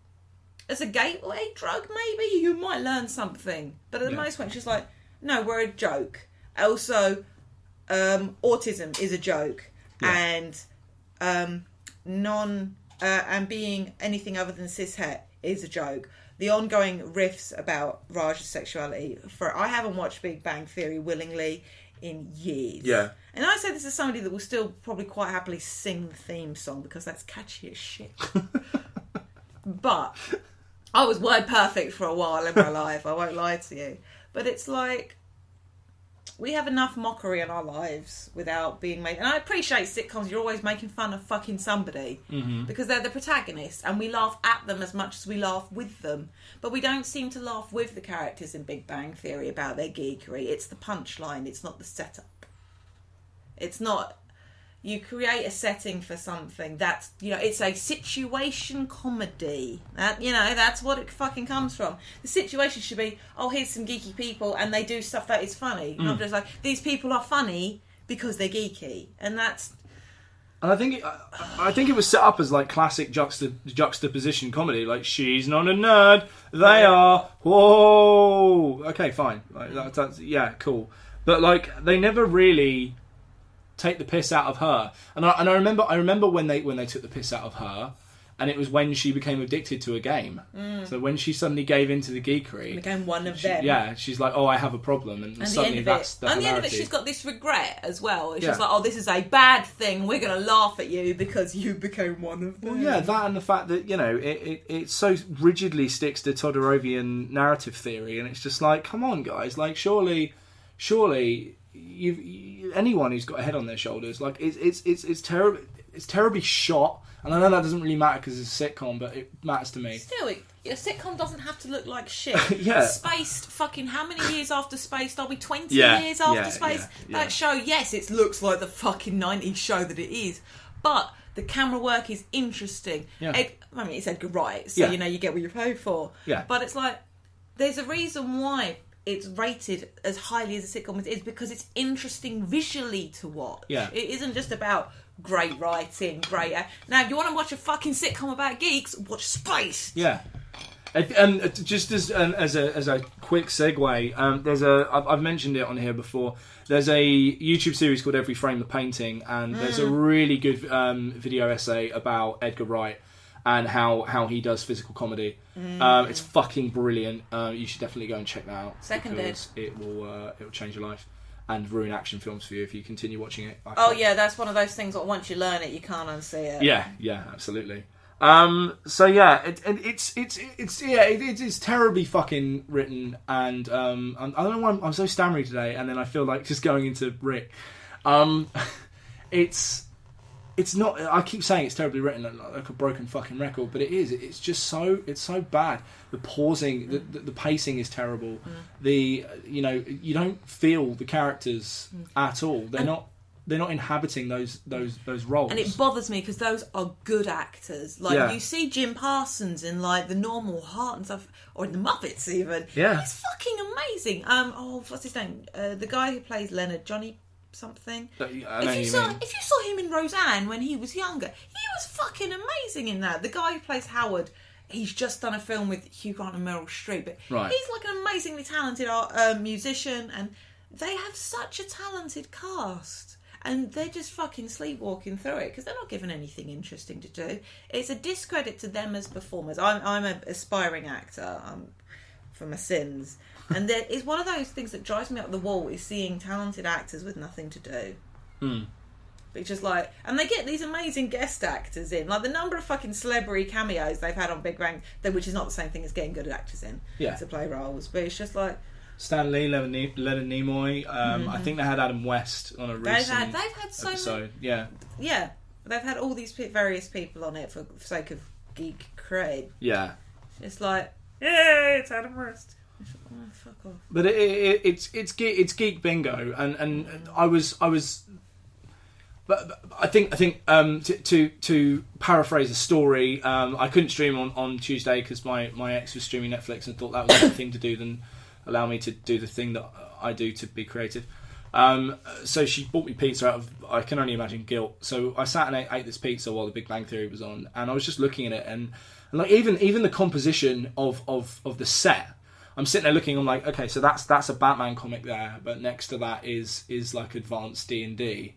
as a gateway drug, maybe you might learn something. But at the most point, she's like, no, we're a joke. Also, autism is a joke, and and being anything other than cishet is a joke. The ongoing riffs about Raj's sexuality. I haven't watched Big Bang Theory willingly in years. Yeah. And I say this is somebody that will still probably quite happily sing the theme song because that's catchy as shit. But I was word perfect for a while in my life, I won't lie to you. But it's like, we have enough mockery in our lives without being made. And I appreciate sitcoms, you're always making fun of fucking somebody because they're the protagonists and we laugh at them as much as we laugh with them. But we don't seem to laugh with the characters in Big Bang Theory about their geekery. It's the punchline, it's not the setup. It's not... You create a setting for something that's, it's a situation comedy. That's what it fucking comes from. The situation should be, oh, here's some geeky people and they do stuff that is funny. Not just like, these people are funny because they're geeky. And that's... And I think it was set up as like classic juxtaposition comedy. Like, she's not a nerd, they are. Whoa. Okay, fine. Like, that's yeah, cool. But like, they never really take the piss out of her, and I remember when they took the piss out of her, and it was when she became addicted to a game. So when she suddenly gave into the geekery, became one of them. Yeah, she's like, oh, I have a problem, and suddenly that's the hilarity. At the end of it, she's got this regret as well. It's just like, oh, this is a bad thing. We're going to laugh at you because you became one of them. Well, yeah, that and the fact that it so rigidly sticks to Todorovian narrative theory, and it's just like, come on, guys, like surely. Anyone who's got a head on their shoulders, like it's terribly shot, and I know that doesn't really matter because it's a sitcom, but it matters to me. Still, a sitcom doesn't have to look like shit. Yeah. Spaced, fucking how many years after Spaced are we? 20 years after Spaced? That show, yes, it looks like the fucking 90s show that it is, but the camera work is interesting. Yeah. It's Edgar Wright, so you get what you pay for. Yeah. But it's like, there's a reason why it's rated as highly as a sitcom as it is, because it's interesting visually to watch. Yeah. It isn't just about great writing, Now, if you want to watch a fucking sitcom about geeks, watch Spaced. Yeah. And just as a quick segue, I've mentioned it on here before. There's a YouTube series called Every Frame the Painting, and there's a really good video essay about Edgar Wright and how he does physical comedy. It's fucking brilliant. You should definitely go and check that out. Seconded. Because it will change your life and ruin action films for you if you continue watching it. Yeah, that's one of those things that once you learn it, you can't unsee it. Yeah, absolutely. So yeah, it's terribly fucking written, and I don't know why I'm so stammery today, and then I feel like just going into Rick. It's not. I keep saying it's terribly written, like a broken fucking record, but it is. It's just so. It's so bad. The pausing, the pacing is terrible. You don't feel the characters at all. They're not inhabiting those roles. And it bothers me because those are good actors. Like you see Jim Parsons in like The Normal Heart and stuff, or in The Muppets even. Yeah, he's fucking amazing. What's his name? The guy who plays Leonard, Johnny something. If you saw him in Roseanne when he was younger, he was fucking amazing in that. The guy who plays Howard, he's just done a film with Hugh Grant and Meryl Streep, but he's like an amazingly talented musician, and they have such a talented cast, and they're just fucking sleepwalking through it because they're not given anything interesting to do. It's a discredit to them as performers. I'm an aspiring actor for my sins. And it's one of those things that drives me up the wall is seeing talented actors with nothing to do. It's just like, and they get these amazing guest actors in, like the number of fucking celebrity cameos they've had on Big Bang, which is not the same thing as getting good actors in to play roles, but it's just like Stan Lee, Leonard Nimoy. I think they had Adam West on a recent they've had so episode. Yeah, they've had all these various people on it for the sake of geek cred. Yeah, it's like, yeah, it's Adam West. Oh, fuck off. But it's Geek Bingo, and I was, but I think to paraphrase a story, I couldn't stream on Tuesday because my ex was streaming Netflix and thought that was a better thing to do than allow me to do the thing that I do to be creative. So she bought me pizza out of, I can only imagine, guilt. So I sat and ate this pizza while The Big Bang Theory was on, and I was just looking at it, and like even the composition of the set. I'm sitting there looking. I'm like, okay, so that's a Batman comic there, but next to that is like advanced D&D,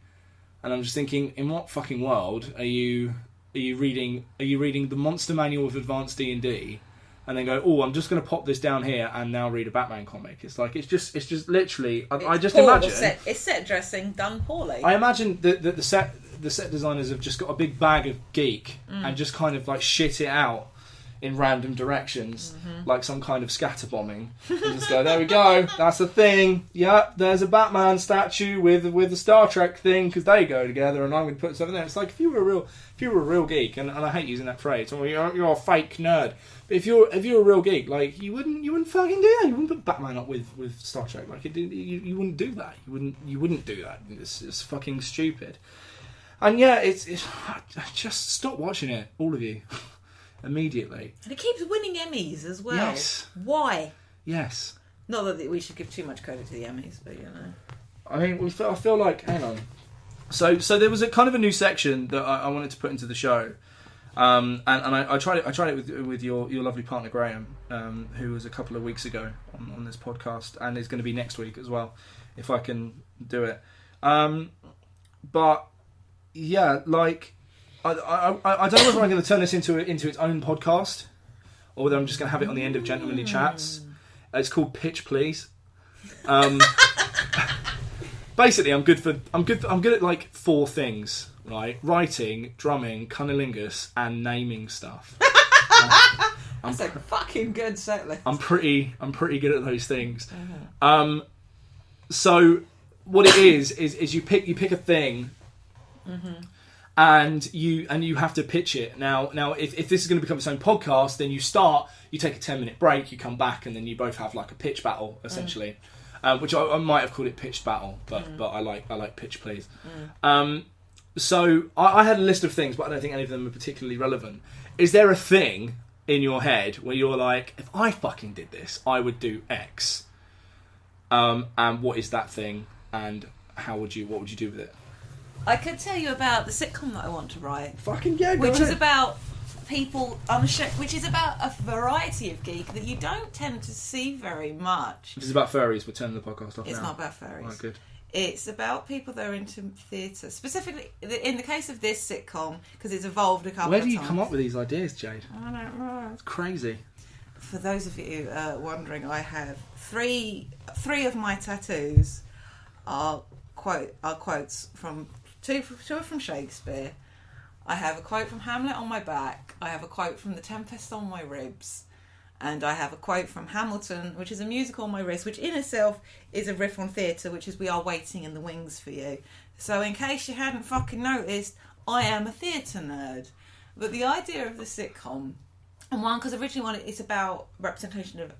and I'm just thinking, in what fucking world are you reading the Monster Manual of Advanced D&D, and then go, oh, I'm just going to pop this down here and now read a Batman comic? It's like it's just literally. I just imagine it's set dressing done poorly. I imagine the set designers have just got a big bag of geek and just kind of like shit it out in random directions, like some kind of scatterbombing. And just go, there we go, that's the thing. Yeah, there's a Batman statue with a Star Trek thing, because they go together, and I'm going to put something there. It's like if you were a real geek, and I hate using that phrase, or you're a fake nerd. But if you're a real geek, like you wouldn't fucking do that. You wouldn't put Batman up with Star Trek. Like you wouldn't do that. You wouldn't do that. It's fucking stupid. And yeah, it's just stop watching it, all of you. Immediately. And it keeps winning Emmys as well. Yes. Why? Yes. Not that we should give too much credit to the Emmys, but you know. I mean, I feel like, hang on. So there was a kind of a new section that I wanted to put into the show, and I tried it with your lovely partner Graham, who was a couple of weeks ago on this podcast, and is going to be next week as well, if I can do it. But yeah, like. I don't know whether I'm going to turn this into its own podcast, or whether I'm just going to have it on the end of Gentlemanly Chats. It's called Pitch Please. Basically, I'm good at like 4 things, right? Writing, drumming, cunnilingus, and naming stuff. That's a fucking good set list. I'm pretty good at those things. So what it is you pick a thing. And you have to pitch it. Now if this is going to become its own podcast, then you take a 10-minute break, you come back, and then you both have like a pitch battle, essentially. Which I might have called it pitched battle, but I like pitch please. So I had a list of things, but I don't think any of them are particularly relevant. Is there a thing in your head where you're like, if I fucking did this, I would do X? And what is that thing, and what would you do with it? I could tell you about the sitcom that I want to write. Fucking yeah, which is about people which is about a variety of geek that you don't tend to see very much. If it's about furries, we're turning the podcast off now. It's not about furries. Right, good. It's about people that are into theatre. Specifically, in the case of this sitcom, because it's evolved a couple of times. Where do you come up with these ideas, Jade? I don't know. It's crazy. For those of you wondering, I have three of my tattoos are quotes from... Two are from Shakespeare. I have a quote from Hamlet on my back. I have a quote from The Tempest on my ribs. And I have a quote from Hamilton, which is a musical on my wrist, which in itself is a riff on theatre, which is "We are waiting in the wings for you." So in case you hadn't fucking noticed, I am a theatre nerd. But the idea of the sitcom, and one, because originally it's about representation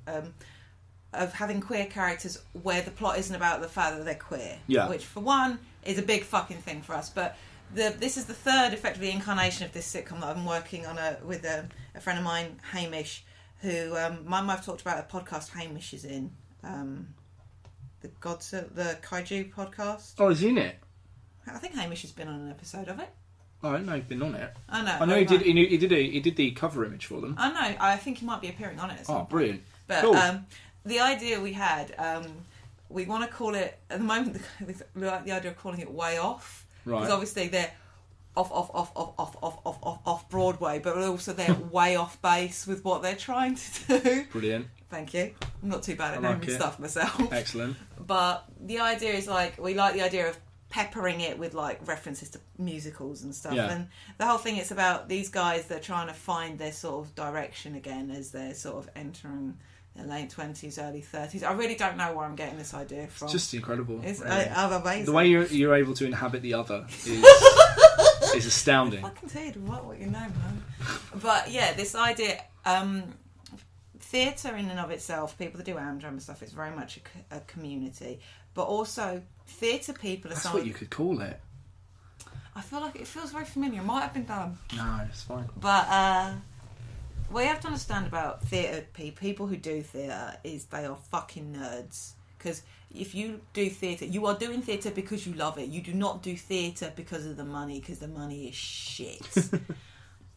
of having queer characters where the plot isn't about the fact that they're queer. Yeah. Which, for one, is a big fucking thing for us. But this is the third, effectively, incarnation of this sitcom that I'm working on with a friend of mine, Hamish, who my mum I've talked about a podcast Hamish is in, the Kaiju podcast. Oh, is he in it? I think Hamish has been on an episode of it. Oh, I didn't know he'd been on it. I know. I know he did. He did the cover image for them. I know. I think he might be appearing on it at some point. Brilliant! But cool. The idea we had, we want to call it at the moment. We like the idea of calling it Way Off, right? Because obviously they're off Broadway, but also they're way off base with what they're trying to do. Brilliant. Thank you. I'm not too bad at naming stuff myself. Excellent. But the idea is we like the idea of peppering it with references to musicals and stuff. Yeah. And the whole thing, it's about these guys that are trying to find their sort of direction again as they're sort of entering their late 20s, early 30s. I really don't know where I'm getting this idea from. It's just incredible. It's really. amazing. The way you're able to inhabit the other is astounding. I can tell you what you know, man. But yeah, this idea, theatre in and of itself, people that do Amdram and stuff, it's very much a community. But also, theatre people are... That's what you could call it. I feel like it feels very familiar. It might have been done. No, it's fine. But what you have to understand about theatre people who do theatre is they are fucking nerds. because if you do theatre, you are doing theatre because you love it. You do not do theatre because of the money, because the money is shit.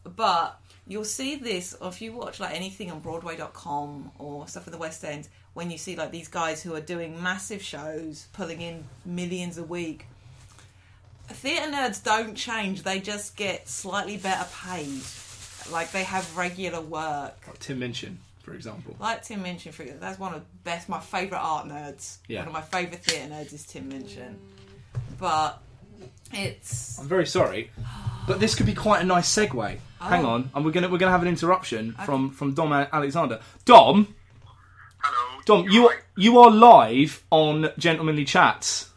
But you'll see this, or if you watch like anything on Broadway.com or stuff in the West End, when you see like these guys who are doing massive shows, pulling in millions a week. Theatre nerds don't change, they just get slightly better paid. Like, they have regular work. Like Tim Minchin, for example. Like Tim Minchin, for example. That's one of the best, my favourite art nerds. Yeah. One of my favourite theatre nerds is Tim Minchin. But it's... I'm very sorry, but this could be quite a nice segue. Hang on, and we're gonna have an interruption from Dom Alexander. Dom? Hello. Dom, you are live on Gentlemanly Chats.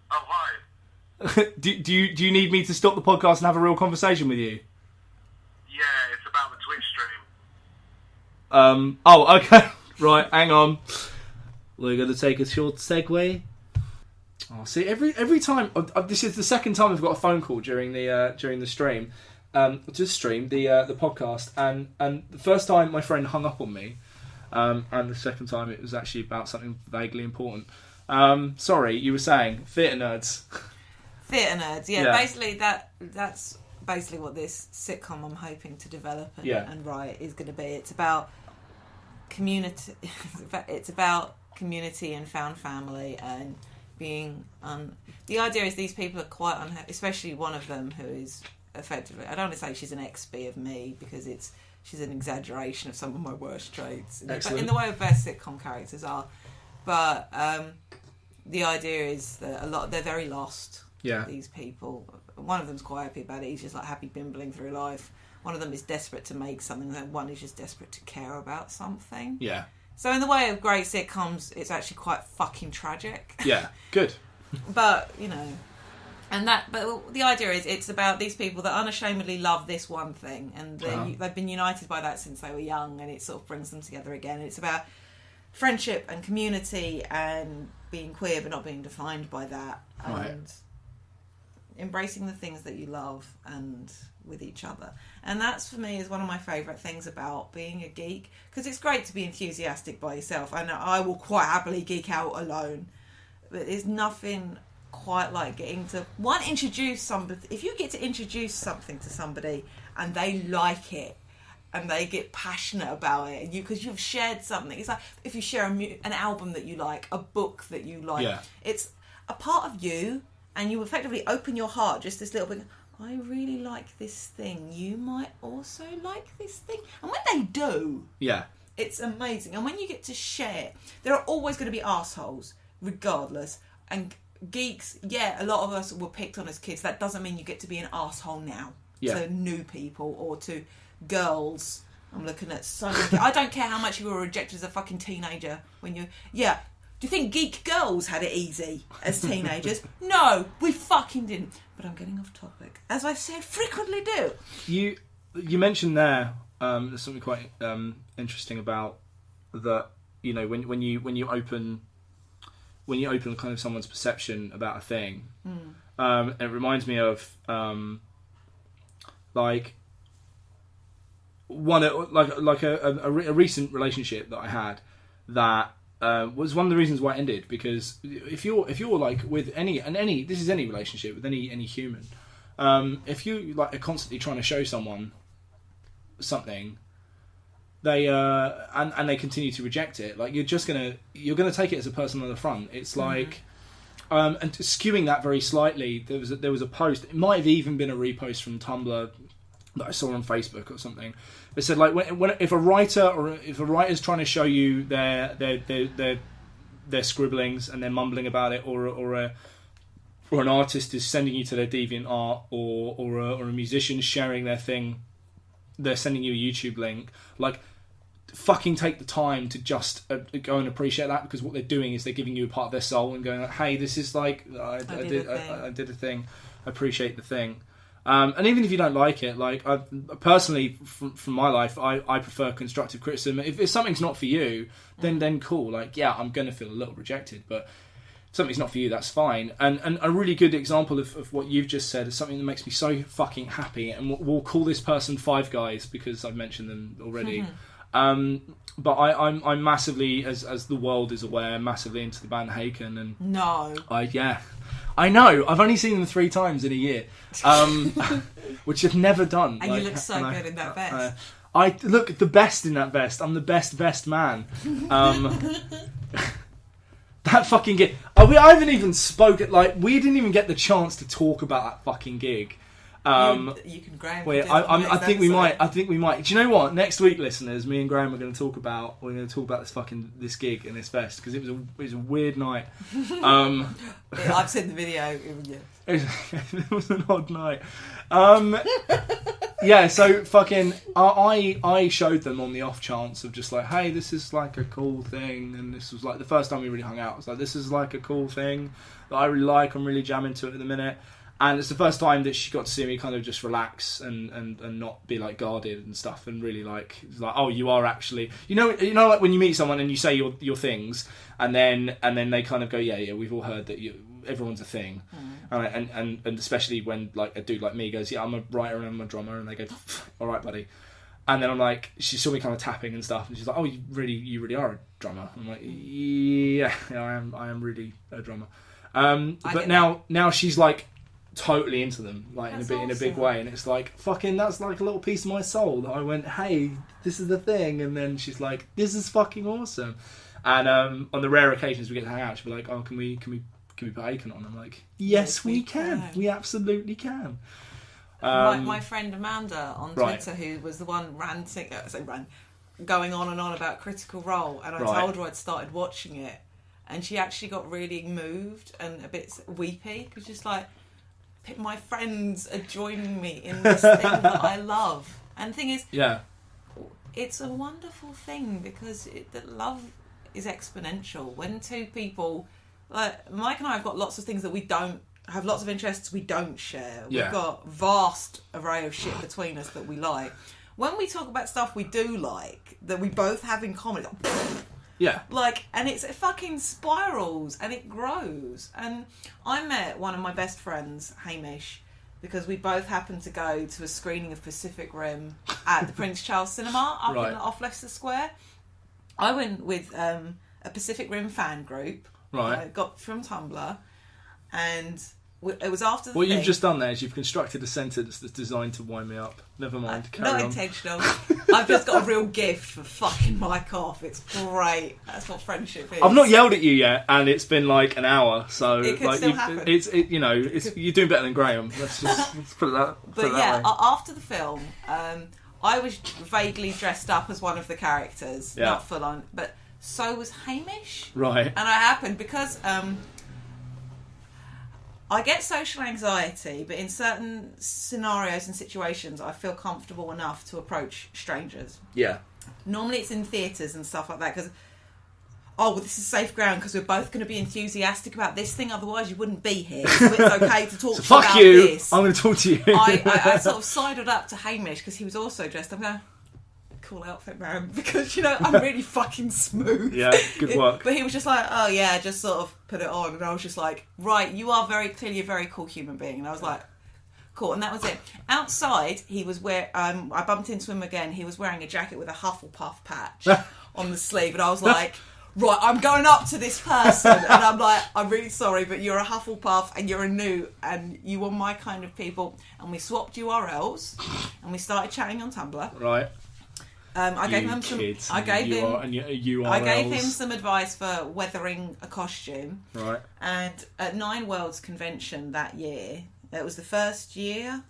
Oh, hi. do you need me to stop the podcast and have a real conversation with you? Yeah, it's about the Twitch stream. Oh, okay. Right, hang on. We're going to take a short segue. Oh, see, every time... this is the second time I've got a phone call during the stream. The podcast. And the first time my friend hung up on me. And the second time it was actually about something vaguely important. Sorry, you were saying theatre nerds. Theatre nerds, yeah. Basically, that's basically what this sitcom I'm hoping to develop and write is going to be. It's about community. It's about community and found family and being. The idea is these people are quite unhappy, especially one of them who is effectively. I don't want to say she's an ex-B of me because she's an exaggeration of some of my worst traits. But in the way of best sitcom characters are, but the idea is that they're very lost. Yeah. These people. One of them's quite happy about it. He's just like happy bimbling through life. One of them is desperate to make something. One is just desperate to care about something. Yeah. So in the way of great sitcoms, it's actually quite fucking tragic. Yeah. Good. But but the idea is it's about these people that unashamedly love this one thing, and they've been united by that since they were young, and it sort of brings them together again. And it's about friendship and community and being queer but not being defined by that, and embracing the things that you love and with each other. And that's, for me, is one of my favourite things about being a geek, because it's great to be enthusiastic by yourself. I know I will quite happily geek out alone, but there's nothing quite like getting to introduce somebody. If you get to introduce something to somebody and they like it and they get passionate about it, and because you've shared something, it's like if you share an album that you like, a book that you like, it's a part of you, and you effectively open your heart just this little bit. I really like this thing. You might also like this thing. And when they do, it's amazing. And when you get to share, there are always going to be assholes, regardless. And geeks, a lot of us were picked on as kids. That doesn't mean you get to be an asshole now to new people or to girls. I'm looking at so many. I don't care how much you were rejected as a fucking teenager when you. Do you think geek girls had it easy as teenagers? No, we fucking didn't. But I'm getting off topic, as I've said frequently do. You mentioned there there's something quite interesting about that. You know, when you open kind of someone's perception about a thing, it reminds me of like a recent relationship that I had that. Was one of the reasons why it ended, because if you're like with any this is any relationship with any human, if you like are constantly trying to show someone something, they and they continue to reject it, like you're gonna take it as a person on the front. It's like and skewing that very slightly. There was a post. It might have even been a repost from Tumblr that I saw on Facebook or something. It said like if a writer's trying to show you their scribblings and they're mumbling about it, or an artist is sending you to their DeviantArt, or a musician sharing their thing, they're sending you a YouTube link. Like, fucking take the time to just go and appreciate that, because what they're doing is they're giving you a part of their soul and going like, hey, this is like I did a thing. I appreciate the thing. And even if you don't like it, like I personally, from my life, I prefer constructive criticism. If something's not for you, then cool. Like, I'm going to feel a little rejected, but if something's not for you, that's fine. And a really good example of what you've just said is something that makes me so fucking happy. And we'll call this person Five Guys because I've mentioned them already. But I'm massively, as the world is aware, massively into the band Haken, and No. I know. I've only seen them 3 times in a year, which I've never done. And you look so good in that vest. I look the best in that vest. I'm the best vest man. That fucking gig. I haven't even spoken. Like, we didn't even get the chance to talk about that fucking gig. You can Graham. I think we might. Do you know what? Next week, listeners, me and Graham are going to talk about. We're going to talk about this gig and this fest because it was a weird night. I've seen the video. It was an odd night. Yeah, so fucking I showed them on the off chance of just like, hey, this is like a cool thing, and this was like the first time we really hung out. I was like, this is like a cool thing that I really like. I'm really jamming to it at the minute. And it's the first time that she got to see me kind of just relax and not be like guarded and stuff, and really like, oh, you are actually, you know like when you meet someone and you say your things, and then they kind of go, yeah, we've all heard that everyone's a thing, and especially when like a dude like me goes, yeah, I'm a writer and I'm a drummer, and they go, all right, buddy. And then I'm like, she saw me kind of tapping and stuff, and she's like, oh, you really are a drummer. I'm like, yeah, I am really a drummer. But now she's like totally into them, like in a big way, and it's like fucking, that's like a little piece of my soul that I went, hey, this is the thing, and then she's like, this is fucking awesome. And on the rare occasions we get to hang out, she'll be like, oh, can we put Haken on? I'm like, yes we can. We absolutely can. My friend Amanda on Twitter, who was the one going on and on about Critical Role, and I told her I'd started watching it, and she actually got really moved and a bit weepy, because just like, my friends are joining me in this thing that I love. And the thing is, it's a wonderful thing, because that love is exponential. When two people, like Mike and I, have got lots of things that we don't have, lots of interests we don't share. We've got vast array of shit between us that we like. When we talk about stuff we do like, that we both have in common, and it fucking spirals and it grows. And I met one of my best friends, Hamish, because we both happened to go to a screening of Pacific Rim at the Prince Charles Cinema off Leicester Square. I went with a Pacific Rim fan group, got from Tumblr, and it was after the What thing. you've just done there is you've constructed a sentence that's designed to wind me up. Never mind, carry on. Not intentional. I've just got a real gift for fucking Mike off. It's great. That's what friendship is. I've not yelled at you yet, and it's been like an hour, so it could like still happen. You're doing better than Graham. Let's put it that. But yeah, after the film, I was vaguely dressed up as one of the characters, not full on, but so was Hamish. Right. And I happened because I get social anxiety, but in certain scenarios and situations, I feel comfortable enough to approach strangers. Yeah. Normally it's in theatres and stuff like that, because, this is safe ground because we're both going to be enthusiastic about this thing, otherwise you wouldn't be here. So it's okay to talk so about you. this. I'm going to talk to you. I sort of sidled up to Hamish because he was also dressed. I'm going, cool outfit, man, because I'm really fucking smooth. Yeah, good work. But he was just like, oh yeah, just sort of put it on, and I was just like, right, you are very clearly a very cool human being, and I was like, cool, and that was it. Outside, he was I bumped into him again. He was wearing a jacket with a Hufflepuff patch on the sleeve, and I was like, right, I'm going up to this person, and I'm like, I'm really sorry, but you're a Hufflepuff and you're a Newt, and you are my kind of people. And we swapped URLs, and we started chatting on Tumblr. Right. I gave him some. I gave him some advice for weathering a costume. Right. And at Nine Worlds convention that year, it was the first year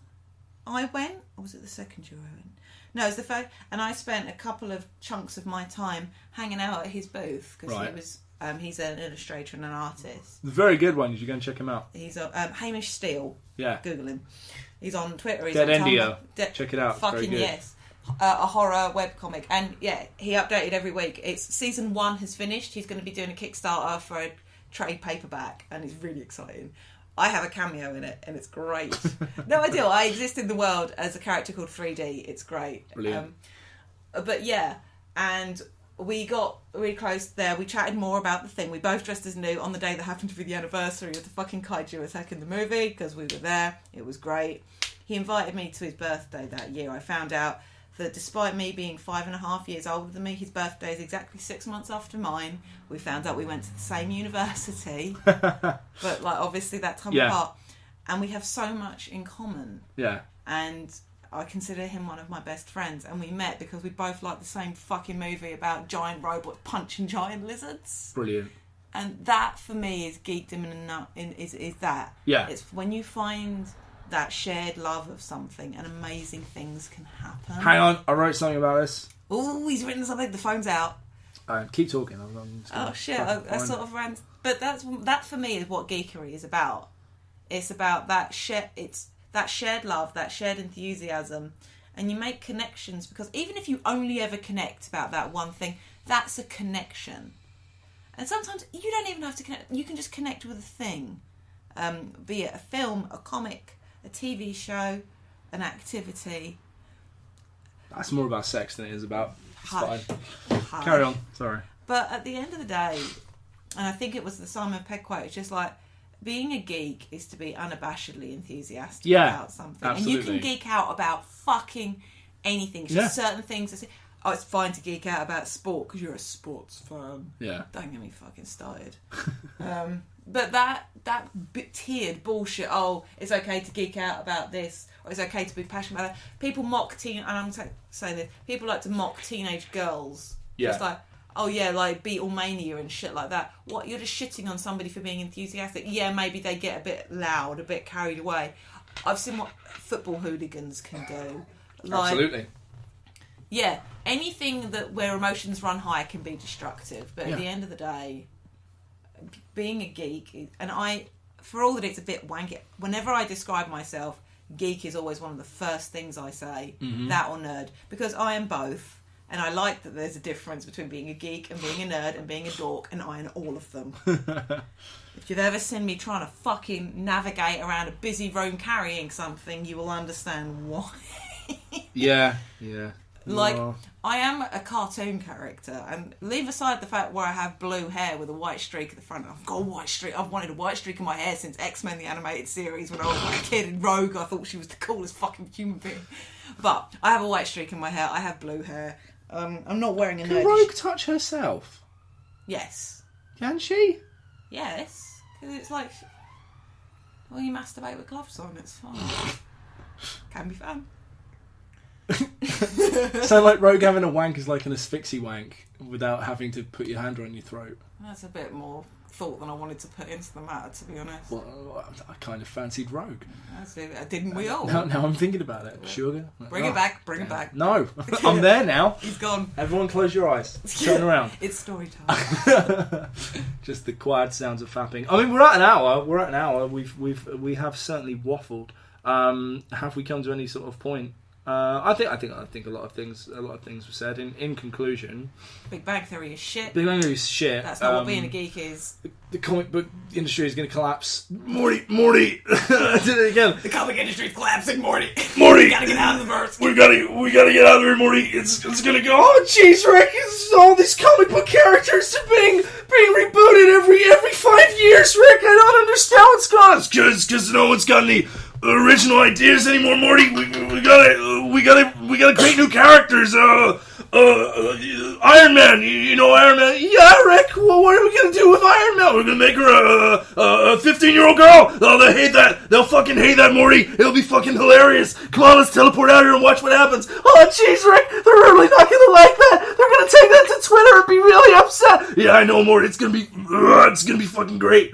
I went, or was it the second year I went? No, it was the first. And I spent a couple of chunks of my time hanging out at his booth because he was. He's an illustrator and an artist. Very good one. You should go and check him out. He's Hamish Steele. Yeah. Google him. He's on Twitter. He's Dead on India. Tumblr. Check it out. Fucking yes. A horror webcomic, and he updated every week. It's season 1 has finished. He's going to be doing a Kickstarter for a trade paperback, and it's really exciting. I have a cameo in it, and it's great. No, I do. I exist in the world as a character called 3D. It's great. Brilliant. But yeah, and we got really close there. We chatted more about the thing. We both dressed as Newt on the day that happened to be the anniversary of the fucking kaiju attack in the movie, because we were there. It was great. He invited me to his birthday that year. I found out that despite me being 5.5 years older than me, his birthday is exactly 6 months after mine. We found out we went to the same university, but like obviously that time apart, and we have so much in common. Yeah. And I consider him one of my best friends, and we met because we both liked the same fucking movie about giant robots punching giant lizards. Brilliant. And that for me is geekdom is that. Yeah. It's when you find that shared love of something and amazing things can happen. Hang on, I wrote something about this. Oh, he's written something. The phone's out. Keep talking. Oh shit! I sort of ran, but that for me is what geekery is about. It's about that shared love, that shared enthusiasm, and you make connections because even if you only ever connect about that one thing, that's a connection. And sometimes you don't even have to connect. You can just connect with a thing, be it a film, a comic, a TV show, an activity. That's more about sex than it is about. Hush. Fine. Carry on. Sorry. But at the end of the day, and I think it was the Simon Pegg quote, it's just like, being a geek is to be unabashedly enthusiastic about something. Absolutely. And you can geek out about fucking anything. It's just certain things. It's fine to geek out about sport because you're a sports fan. Yeah. Don't get me fucking started. But that tiered bullshit, it's okay to geek out about this, or it's okay to be passionate about it. People mock and I'm saying this, people like to mock teenage girls. Yeah. Just like, oh yeah, like Beatlemania and shit like that. What, you're just shitting on somebody for being enthusiastic? Yeah, maybe they get a bit loud, a bit carried away. I've seen what football hooligans can do. Like, Absolutely. Yeah, anything where emotions run high can be destructive. But at the end of the day, being a geek, and for all that it's a bit wanky, whenever I describe myself, geek is always one of the first things I say, that or nerd, because I am both. And I like that there's a difference between being a geek and being a nerd and being a dork, and I am all of them. If you've ever seen me trying to fucking navigate around a busy room carrying something, you will understand why. Yeah. Like, I am a cartoon character, and leave aside the fact where I have blue hair with a white streak at the front. I've got a white streak. I've wanted a white streak in my hair since X-Men the animated series when I was like a kid in Rogue. I thought she was the coolest fucking human being. But I have a white streak in my hair. I have blue hair. I'm not wearing a Can nerdy... Rogue touch herself? Yes. Can she? Yes. Because it's like... Well, you masturbate with gloves on. It's fine. Can be fun. So like Rogue having a wank is like an asphyxie wank without having to put your hand on your throat. That's a bit more thought than I wanted to put into the matter, to be honest. Well, I kind of fancied Rogue. Didn't we all? Now I'm thinking about it. Sugar? Bring it back, bring it back. No, I'm there now. He's gone. Everyone close your eyes. Turn around. It's story time. Just the quiet sounds of fapping. I mean, we're at an hour. We have certainly waffled. Have we come to any sort of point? I think a lot of things were said. In conclusion, Big Bang Theory is shit. Big Bang Theory is shit. That's not what being a geek is. The comic book industry is going to collapse. Morty! I did it again. The comic industry is collapsing, Morty. Morty! We gotta get out of the verse. We gotta get out of here, Morty. It's gonna go. Oh, jeez, Rick! All these comic book characters are being rebooted every 5 years, Rick. I don't understand what's going on. It's because no one's got any original ideas anymore, Morty. We gotta create new characters. Iron Man, you know Iron Man? Yeah, Rick. Well, what are we gonna do with Iron Man? We're gonna make her a 15-year-old girl. Oh, they hate that. They'll fucking hate that, Morty. It'll be fucking hilarious. Come on, let's teleport out here and watch what happens. Oh, jeez, Rick. They're really not gonna like that. They're gonna take that to Twitter and be really upset. Yeah, I know, Morty. It's gonna be fucking great.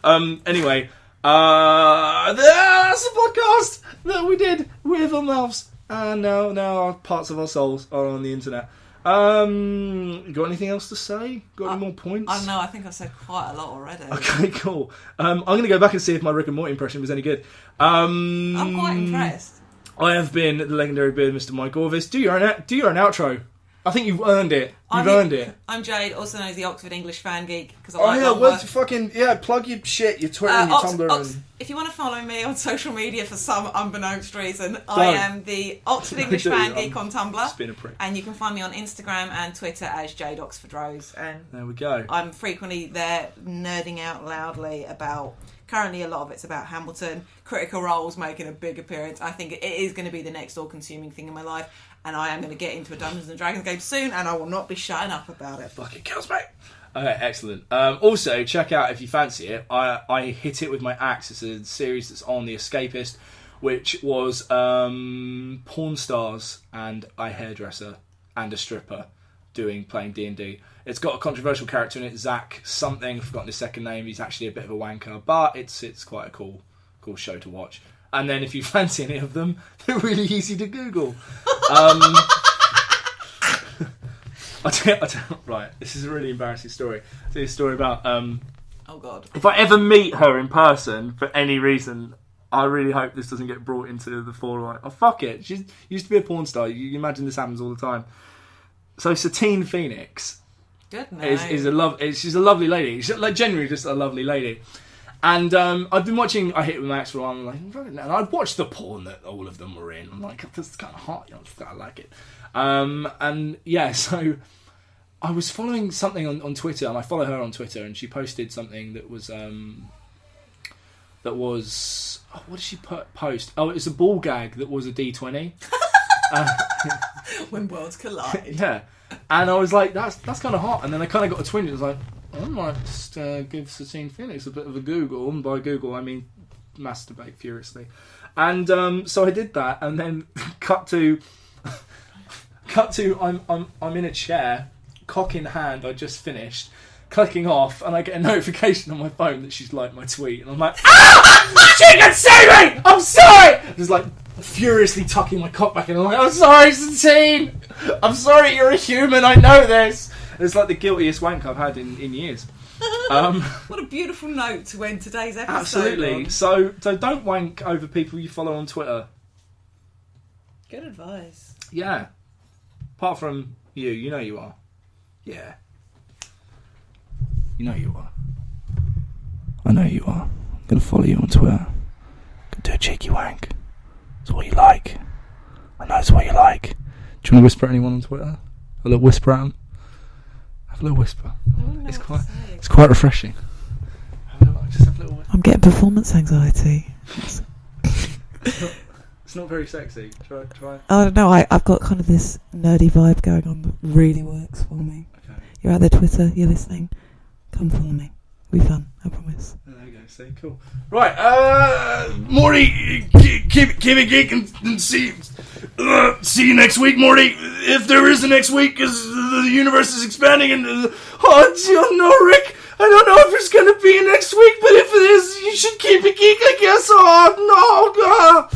Anyway. That's a podcast that we did with our mouths, and now parts of our souls are on the internet. You got anything else to say? Got any more points? I don't know, I think I've said quite a lot already. Okay, cool. I'm going to go back and see if my Rick and Morty impression was any good. I'm quite impressed. I have been the legendary beard, Mr. Mike Orvis. Do your own outro. I think you've earned it. Earned it. I'm Jade, also known as the Oxford English Fan Geek. Plug your shit, your Twitter and your Tumblr. If you want to follow me on social media for some unbeknownst reason, I am the Oxford English Fan Geek on Tumblr. Just being a prick. And you can find me on Instagram and Twitter as Jade Oxford Rose. And there we go. I'm frequently there nerding out loudly about... Currently, a lot of it's about Hamilton. Critical Role's making a big appearance. I think it is going to be the next all-consuming thing in my life. and I am going to get into a Dungeons and Dragons game soon, and I will not be shutting up about it. Fucking kills me. Okay, excellent. Also, check out, if you fancy it, I hit it with my axe. It's a series that's on The Escapist, which was porn stars and a hairdresser and a stripper playing D&D. It's got a controversial character in it, Zach something, I've forgotten his second name. He's actually a bit of a wanker, but it's quite a cool show to watch. And then if you fancy any of them, they're really easy to Google. Right, this is a really embarrassing story. I'll tell you a story about... oh, God. If I ever meet her in person, for any reason, I really hope this doesn't get brought into the forefront. Oh, fuck it. She used to be a porn star. You imagine this happens all the time. So Satine Phoenix Good night. She's a lovely lady. She's genuinely just a lovely lady. And I've been watching I Hit It With My Ex for a while, and I'd watched the porn that all of them were in. I'm like, this is kind of hot. I like it. And yeah, so I was following something on Twitter, and I follow her on Twitter, and she posted something that was what did she post? Oh, it was a ball gag that was a D20. When worlds collide. Yeah, and I was like, that's kind of hot. And then I kind of got a twinge. It was like, I might just give Satine Phoenix a bit of a Google, and by Google I mean masturbate furiously. And so I did that, and then cut to I'm in a chair, cock in hand. I just finished clicking off, and I get a notification on my phone that she's liked my tweet, and I'm like, she can see me! I'm sorry! Just like furiously tucking my cock back in, and I'm like, I'm sorry, Satine! I'm sorry, you're a human, I know this! And it's like the guiltiest wank I've had in years. What a beautiful note to end today's episode. Absolutely. On. So don't wank over people you follow on Twitter. Good advice. Yeah. Apart from you know you are. Yeah. You know you are. I know you are. I'm going to follow you on Twitter. Gonna do a cheeky wank. It's what you like. I know it's what you like. Do you want to whisper at anyone on Twitter? A little whisper at them? Have a little whisper. It's quite refreshing. Just have a little whisper. I'm getting performance anxiety. It's not very sexy. Try. I don't know. I've got kind of this nerdy vibe going on that really works for me. Okay. You're out there, Twitter. You're listening. Come follow me. It'll be fun. I promise. There you go. See, cool. Right, Morty, keep it geek and see you next week, Morty. If there is a next week, because the universe is expanding, and oh no, Rick. I don't know if there's gonna be a next week, but if it is, you should keep it geek, I guess. Oh no, God.